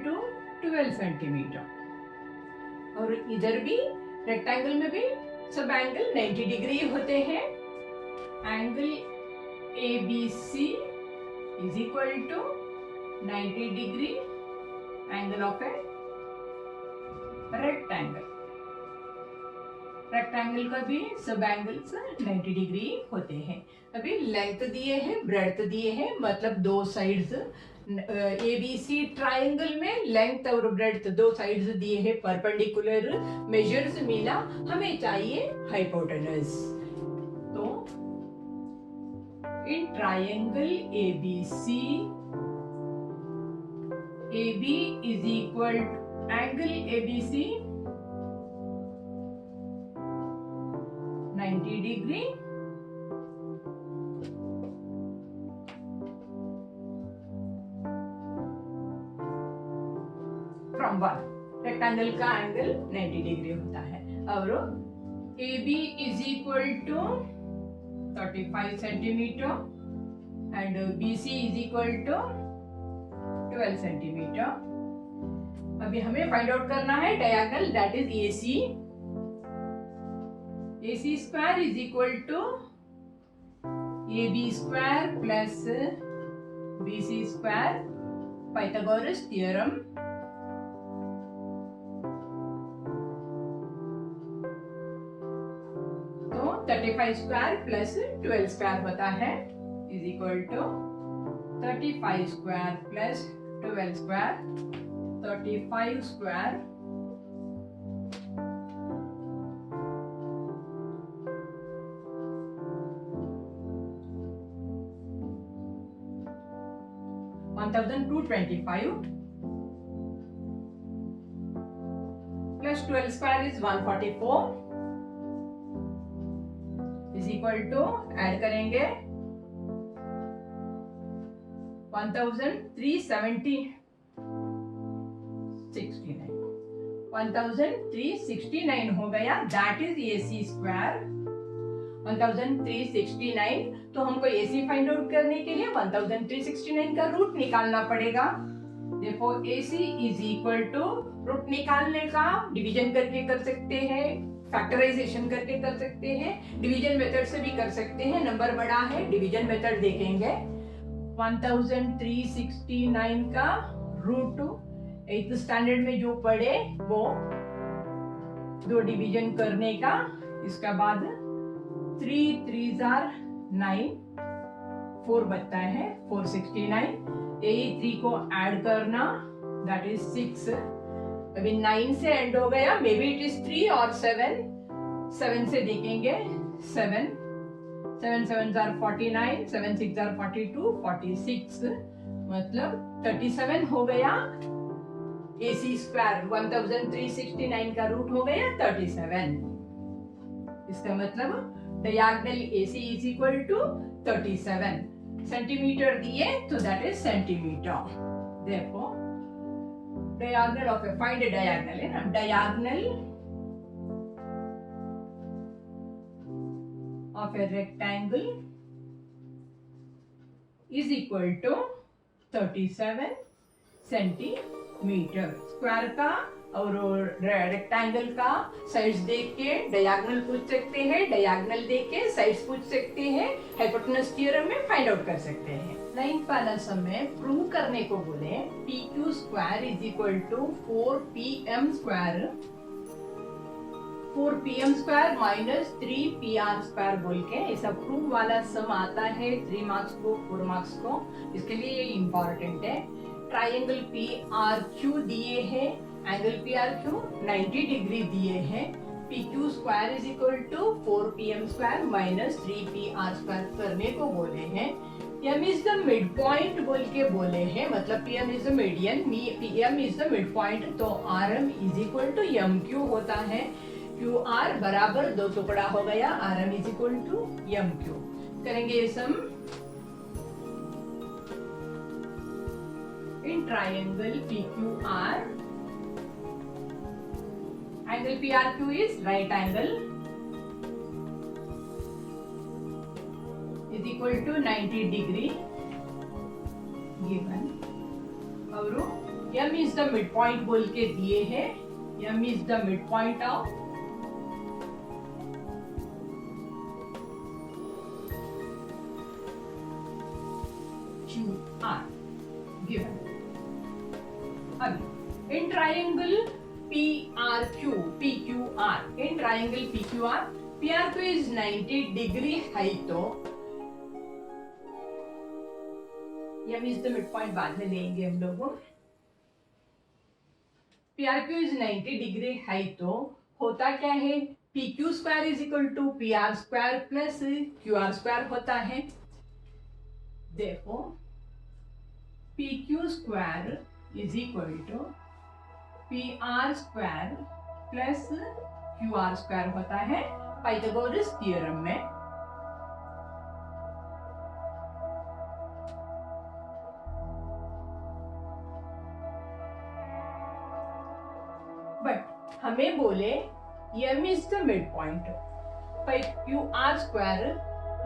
to 12 centimetre. और इधर भी रेक्टेंगल में भी सब एंगल 90 डिग्री होते हैं। Angle ABC is equal to 90 degree angle of a rectangle. Rectangle का भी सब एंगल्स 90 डिग्री होते हैं। अभी लेंथ दिए हैं, ब्रेड्थ दिए हैं, मतलब दो साइड्स ABC ट्रायंगल में लेंथ और ब्रेड्थ दो साइड्स दिए हैं परपेंडिकुलर। मेजर्स मिला, हमें चाहिए हाइपोटेनस। तो in triangle ABC AB is equal angle ABC 90 degree from one. Rectangle का एंगल 90 डिग्री होता है। और AB is equal to 35 centimetre and BC is equal to 12 centimetre. अभी हमें फाइंड आउट करना है diagonal, that is AC। AC square is equal to AB square plus BC square, Pythagoras theorem. तो 35 square plus 12 square होता है is equal to 35 square plus 12 square. 35 square plus 12 square is 144 is equal to, add करेंगे 1369 हो गया, that is AC square 1369। तो हमको AC find out करने के लिए 1369 का रूट निकालना पड़ेगा। देखो AC is equal to, root निकालने का डिवीजन करके कर सकते हैं, फैक्टराइजेशन करके कर सकते हैं, डिवीजन मेथड से भी कर सकते हैं। नंबर बड़ा है, डिवीजन मेथड देखेंगे। 1369 का रूट 8th स्टैंडर्ड में जो पढ़े वो दो डिवीजन करने का, इसका बाद 3 3s are 9, 4 बचता है 469। यही 3 को ऐड करना, दैट इज 6। अभी 9 से एंड हो गया, मे बी इट इज 3 और 7 से देखेंगे 7 7s are 49, 7 6 are 42, 46 मतलब 37 हो गया। AC स्क्वायर 1369 का रूट हो गया 37। इसका मतलब diagonal AC is equal to 37 centimetre दिए, तो दैट इज सेंटीमीटर। देखो diagonal of a, find a diagonal है ना, diagonal of a rectangle is equal to 37 centimetre. Square का और रेक्टेंगल का साइड्स देख के डायगोनल पूछ सकते हैं, डायगोनल देख के साइड्स पूछ सकते हैं, हाइपोटेनस थ्योरम में फाइंड आउट कर सकते हैं। 9th वाला समय प्रूव करने को बोले PQ square is equal to 4PM square, 4PM square minus 3PR square बोल के ऐसा प्रूव वाला सम आता है 3 मार्क्स को, 4 मार्क्स को। इसके लिए ये इम्पोर्टेंट है। ट्राइंगल PRQ दिए हैं, एंगल PRQ 90 डिग्री दिए हैं। PQ square is equal to 4PM square minus 3PR square करने को बोले हैं। M is the mid point बोल के बोले हैं, मतलब PM is the median, PM is the mid point. तो RM is equal to MQ होता है। QR बराबर 2 टुकड़ा हो गया, RM is equal to MQ। करेंगे ये सम। In triangle PQR, angle PRQ is right angle is equal to 90 degree given और m is the mid point बोल के दिए हैं. m is the mid point of QR given. अभी in triangle PRQ, PQR, in triangle PQR, PRQ is 90 degree है तो M is the midpoint बाद में लेंगे हम लोग. PRQ is 90 डिग्री है तो होता क्या है, PQ square is equal to PR square plus QR square होता है. देखो PQ square is equal to PR square plus QR square होता है पाइथागोरस थ्योरम में. बट हमें बोले m is the mid point, QR square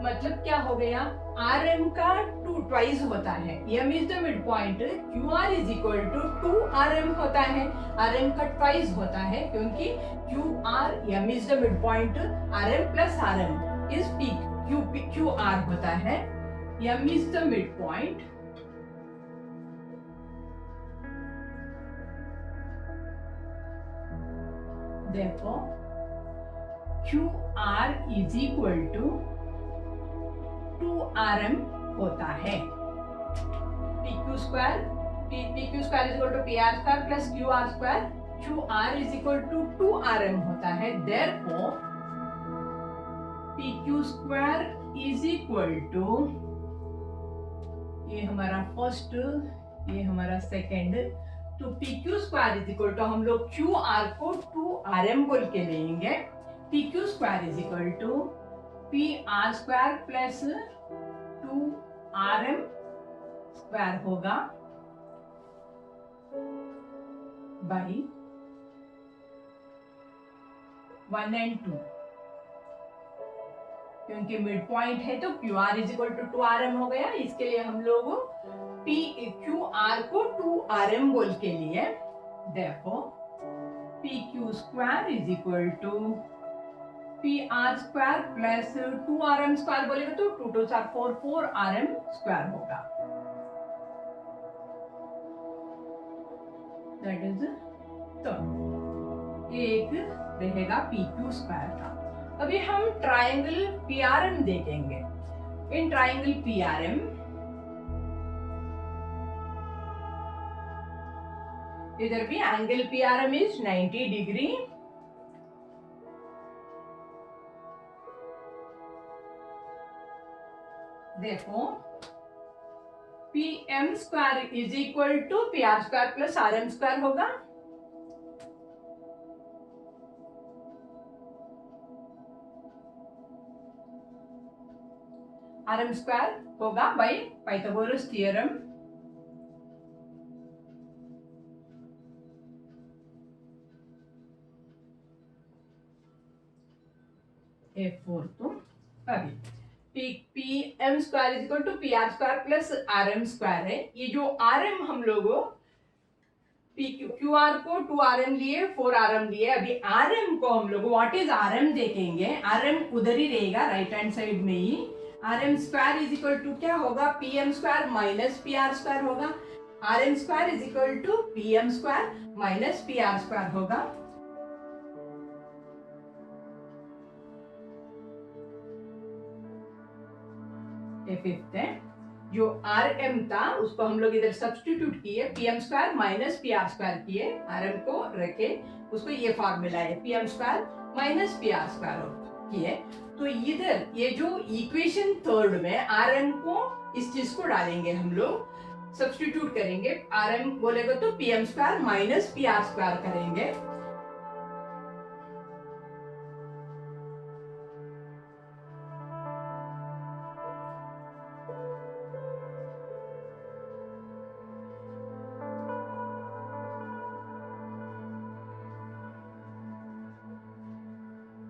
मतलब क्या हो गया, RM का 2 ट्वाइस होता है. m is the mid point, QR is equal to 2RM होता है. RM का ट्वाइस होता है क्योंकि m is the mid point, RM plus RM is QR होता है. m is the mid point, देखो QR is equal to 2RM होता है. PQ square is equal to PR square plus QR square. QR is equal to 2RM होता है. Therefore PQ square is equal to, ये हमारा first, ये हमारा second, तो PQ square is equal to हम लोग QR को 2RM बोल के लेंगे. PQ square is equal to PR square plus 2RM square होगा बाई 1 and 2, क्योंकि मिड पॉइंट है तो QR is equal to 2RM हो गया. इसके लिए हम लोग QR को 2RM बोल के लिए. देखो PQ square is equal to PR square plus 2RM square बोलेगा तो 2 2 4 4 4RM स्क्वायर होगा. दैट इज तो एक रहेगा PQ स्क्वायर का. अभी हम ट्राइंगल PRM देखेंगे. इन ट्राइंगल PRM इधर भी एंगल PRM इज 90 डिग्री. देखो PM square is equal to PR square plus RM square होगा. RM स्क्वायर होगा बाय पाइथागोरस थ्योरम. F4 तो अभी PM square is equal to PR square plus RM square है. ये जो RM हम लोगों QR को 2RM लिए, 4RM लिए. अभी RM को हम लोग व्हाट इज RM देखेंगे. RM उधर ही रहेगा राइट हैंड साइड में ही. RM square is equal to क्या होगा, PM square minus PR square होगा. RM square is equal to PM square minus PR square होगा. फिफ्थ है जो RM था उसको हम लोग इधर सब्स्टिट्यूट किए, PM square minus PR square किए. RM को रखे, उसको ये फॉर्मूला है PM square minus PR square किए. तो इधर ये जो इक्वेशन थर्ड में RM को इस चीज को डालेंगे, हम लोग सब्स्टिट्यूट करेंगे. RM बोलेगा तो PM square minus PR square करेंगे.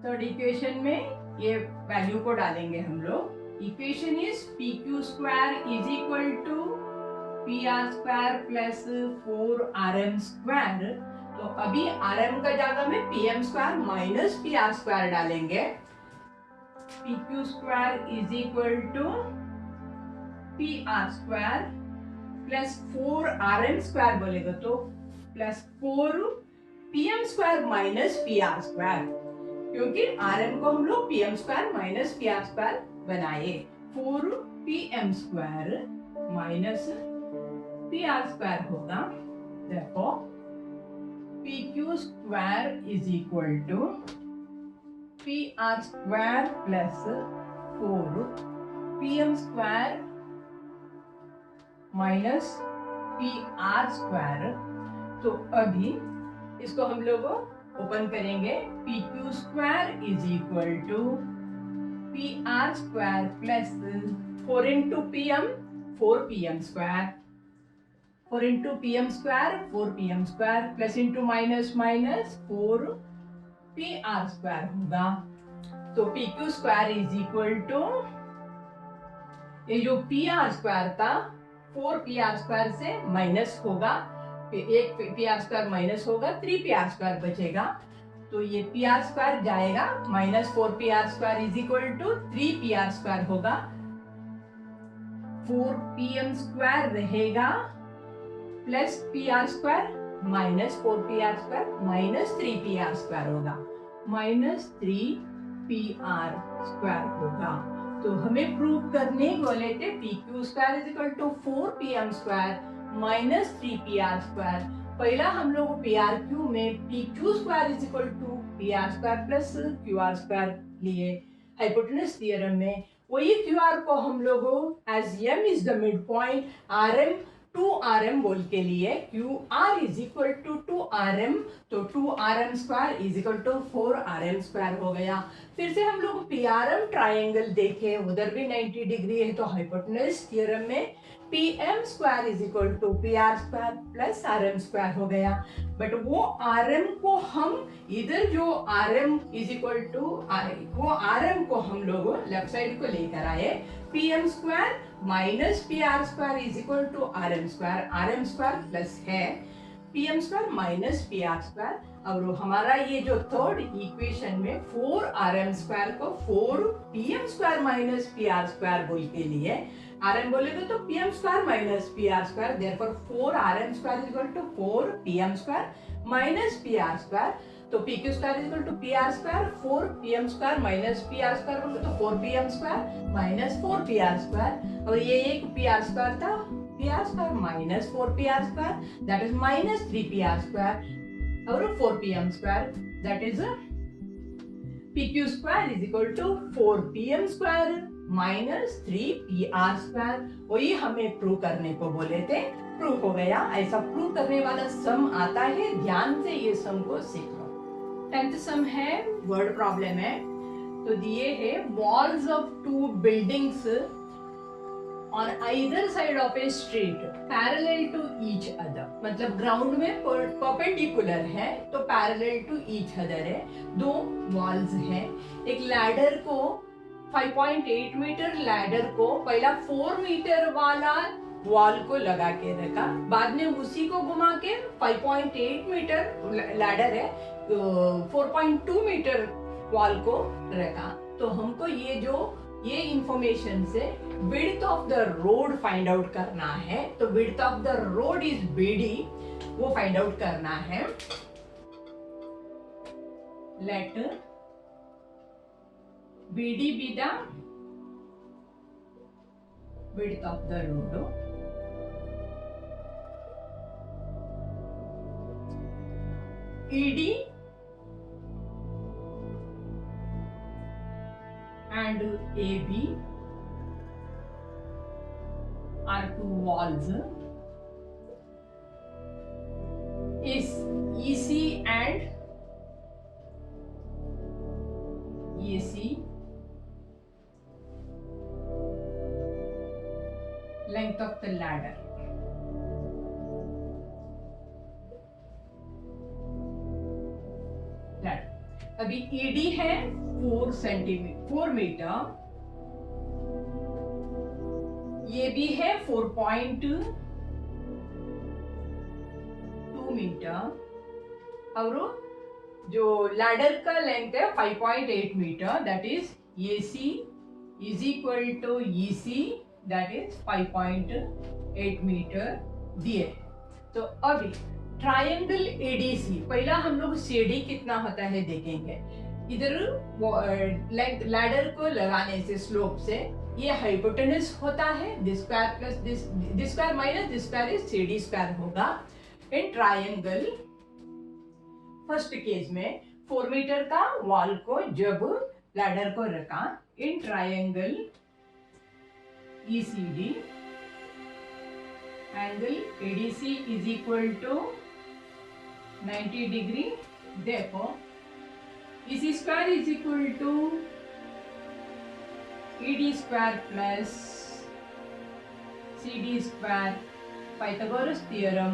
थर्ड इक्वेशन में ये वैल्यू को डालेंगे हम लोग. Equation is PQ square is equal to PR square plus 4RM square. तो अभी RM का जगह में PM square minus PR square डालेंगे। PQ square is equal to PR square plus 4RM square बोलेगा तो plus 4PM square minus PR square, क्योंकि RM को हम लोग PM square minus PR square बनाए। 4PM square minus PR square होगा। देखो PQ square is equal to PR square plus 4PM square minus PR square. तो अभी इसको हम लोग ओपन करेंगे। PQ square is equal to PR square plus 4 into PM 4PM square, 4 into PM square 4PM square plus into minus minus 4PR square होगा। तो PQ square is equal to ये जो PR स्क्वायर था 4PR square से minus होगा, एक PR square minus होगा, 3PR square बचेगा। तो ये PR स्क्वायर जाएगा, minus 4PR square is equal to 3PR square होगा। 4PM स्क्वायर रहेगा plus PR square minus 4PR square minus 3PR square होगा, माइनस 3PR स्क्वायर होगा। तो हमें प्रूव करने बोले थे PQ square is equal to 4PM square minus 3PR square. पहला हम लोग PRQ में PQ square is equal to PR square plus QR square लिए हाइपोटेनस थ्योरम में। वही QR को हम लोग as M is the mid point RM 2RM बोल के लिए QR is equal to 2RM, तो 2RM square is equal to 4RM square हो गया। फिर से हम लोग PRM ट्रायंगल देखे, उधर भी 90 डिग्री है, तो हाइपोटेनस थ्योरम में PM square is equal to PR square plus RM square हो गया। बट वो RM को हम इधर जो RM इज इक्वल टू वो RM को हम लोग लेफ्ट साइड को लेकर आए। PM square minus PR square is equal to RM square, RM square plus है PM square minus PR square. और हमारा ये जो थर्ड इक्वेशन में 4RM स्क्वायर को 4PM square minus PR square बोल के लिए RM बोलेगा तो PM square minus PR square, therefore 4RM square is equal to 4PM square minus PR square. तो PQ square is equal to PR square, 4PM square minus PR square बोलोगे तो 4PM square minus 4PR square. और ये एक PR square था, PR square minus 4PR square that is minus 3PR square और 4PM square that is PQ square is equal to 4PM square minus 3PR square. वही हमें prove करने को बोले थे, प्रूव हो गया। ऐसा प्रूव करने वाला सम आता है, ध्यान से ये सम को सीख लो। 10th सम है, वर्ड प्रॉब्लम है। तो दिए है walls of 2 buildings on either side of a street parallel to each other, मतलब ग्राउंड में परपेंडिकुलर है तो पैरेलल टू ईच अदर है। 2 वॉल्स है, एक लैडर को 5.8 मीटर लैडर को पहला 4 मीटर वाला वॉल को लगा के रखा, बाद में उसी को घुमा के 5.8 मीटर लैडर है 4.2 मीटर वॉल को रखा। तो हमको ये इंफॉर्मेशन से width of the road find out करना है। तो width of the road is BD, वो फाइंड आउट करना है। Let BD be the width of the road. ED and AB are 2 walls. Is EC and AC length of the ladder. अभी ED है 4 metre ये भी है 4.2 metre और जो लैडर का लेंथ है 5.8 metre, that is AC is equal to EC that is 5.8 metre दिए। तो अभी ट्रायंगल ADC, पहला हम लोग CD कितना होता है देखेंगे। इधर लैडर को लगाने से स्लोप से ये हाइपोटेनस होता है, this square plus this square minus this square is CD square होगा। इन ट्रायंगल फर्स्ट केस में 4 मीटर का वॉल को जब लैडर को रखा, in triangle ECD angle ADC is equal to 90 degree. देखो EC square is equal to ED square plus CD square, Pythagoras theorem.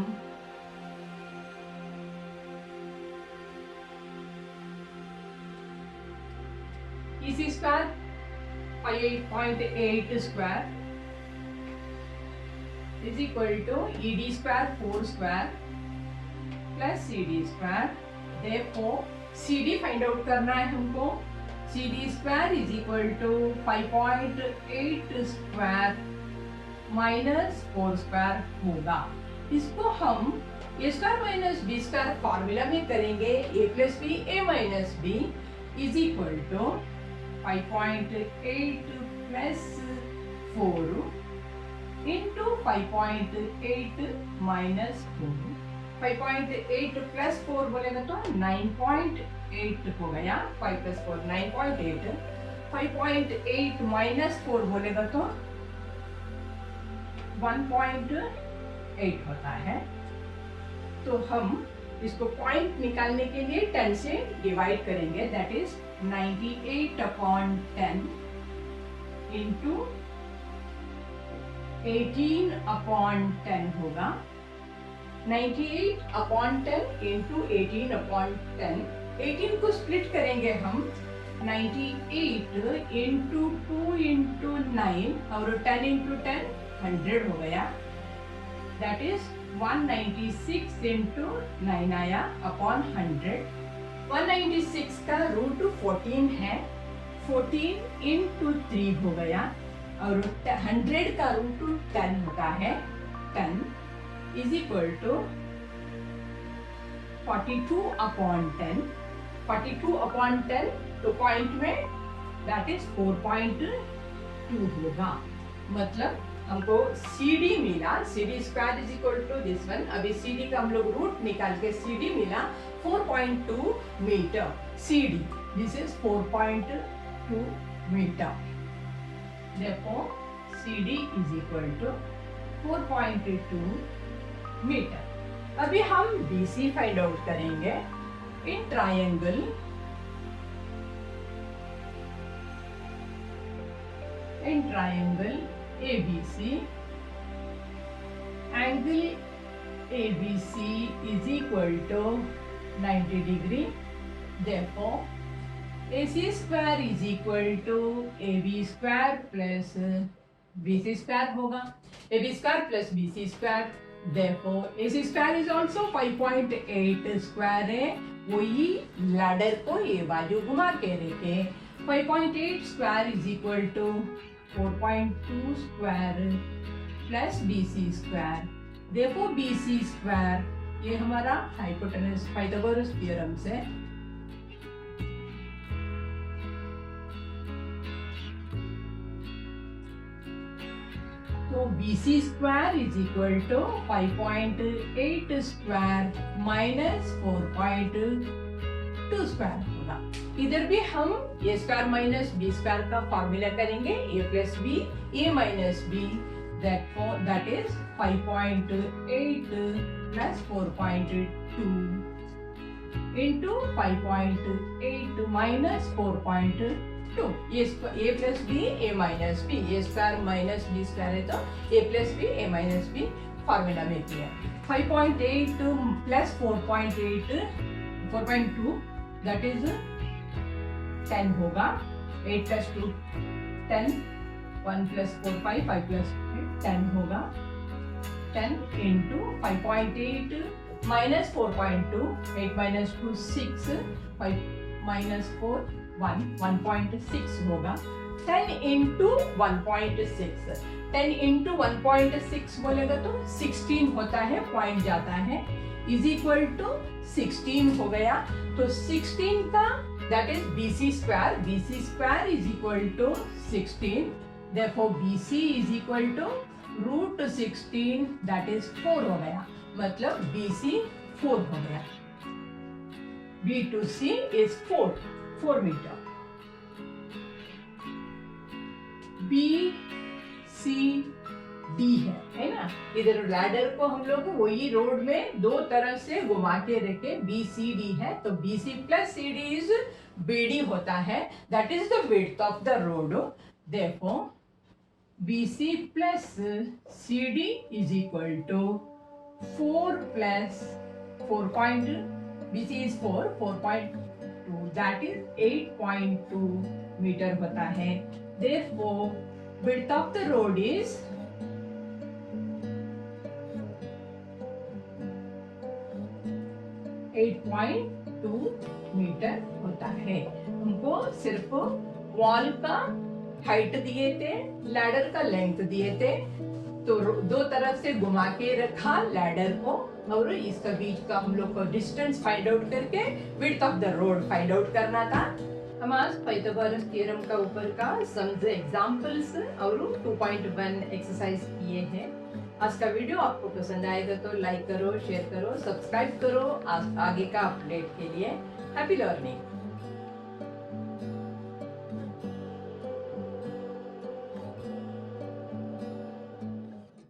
EC square 5.8 square is equal to ED square 4 square plus CD square। therefore CD find out करना है हमको। CD square is equal to 5.8 square minus 4 square होगा। इसको हम A square minus B square formula में करेंगे। A plus B A minus B is equal to 5.8 plus 4 into 5.8 minus 4, 5.8 plus 4 बोलेगा तो 9.8 हो गया। 5 plus 4 9.8, 5.8 minus 4 बोलेगा तो 1.8 होता है। तो हम इसको पॉइंट निकालने के लिए 10 से डिवाइड करेंगे, दैट इज 98/10 इंटू 18/10 होगा। 98/10 इंटू 18/10। 18 को स्प्लिट करेंगे हम 98 इंटू 2 इंटू 9 और 10 इंटू 10 100 हो गया। दैट इज 196 इंटू 9 आया अपॉन 100। 196 का रूट 14 है, 14 इंटू 3 हो गया और 100 का रूट 10 होता है। 10 इज इक्वल टू 42/10। 42/10 तो पॉइंट में दैट इज 4.2 होगा। मतलब हमको CD मिला, CD square is equal to this one. अभी CD का हम लोग रूट निकाल के CD मिला 4.2 metre. CD this is 4.2 metre. therefore CD is equal to 4.2 metre. अभी हम BC फाइंड आउट करेंगे। In triangle ABC, angle ABC is equal to 90 degree. therefore AC square is equal to AB square plus BC square होगा। AB square plus BC square, therefore AC square is also 5.8 square है। वही ladder को ये बाजू घुमा के रखे। 5.8 square is equal to 4.2 square plus BC square. therefore BC square ये हमारा हाइपोटेनस पाइथागोरस थ्योरम से तो BC square is equal to 5.8 square minus 4.2 square होगा। इधर भी हम A square minus B square का फॉर्मूला करेंगे। A plus B A minus B, that is 5.8 plus 4.2 into 5.8 minus 4.2। A plus B A minus B, A square minus B square है तो A plus B A minus B formula में किया। 5.8 plus 4.2 that is 10 होगा। 8 plus 2 10, 1 plus 4 5, 5 plus 8 10 होगा, 10 into 5.8 minus 4.2, 8 minus 2 6, 5 minus 4 1, 1.6 होगा। 10 into 1.6, 10 into 1.6 बोलेगा तो 16 होता है, पॉइंट जाता है, इज इक्वल टू 16 हो गया। तो 16 का that is BC square, BC square is equal to 16, therefore BC is equal to root 16 that is 4 हो गया, मतलब BC 4 हो गया। B to C is 4 metre. B C D है ना। इधर लैडर को हम लोग वही रोड में दो तरफ से घुमा के रखे, BCD है तो BC plus CD is BD होता है, that is the width of the road. Therefore BC plus CD is equal to 4 plus 4 point, BC is 4.2 that is 8.2 meter होता है। Therefore width of the road is 8.2 metre होता है। हमको सिर्फ wall का height दिए थे, लैडर का लेंथ दिए थे, तो दो तरफ से घुमा के रखा लैडर को, और इसका बीच का हम लोग को डिस्टेंस फाइंड आउट करके width of the road find out करना था। हम आज पाइथागोरस थ्योरम का ऊपर का सम्स एग्जांपल्स और 2.1 एक्सरसाइज किए हैं। आज का वीडियो आपको पसंद आएगा तो लाइक करो, शेयर करो, सब्सक्राइब करो आगे का अपडेट के लिए। Happy learning.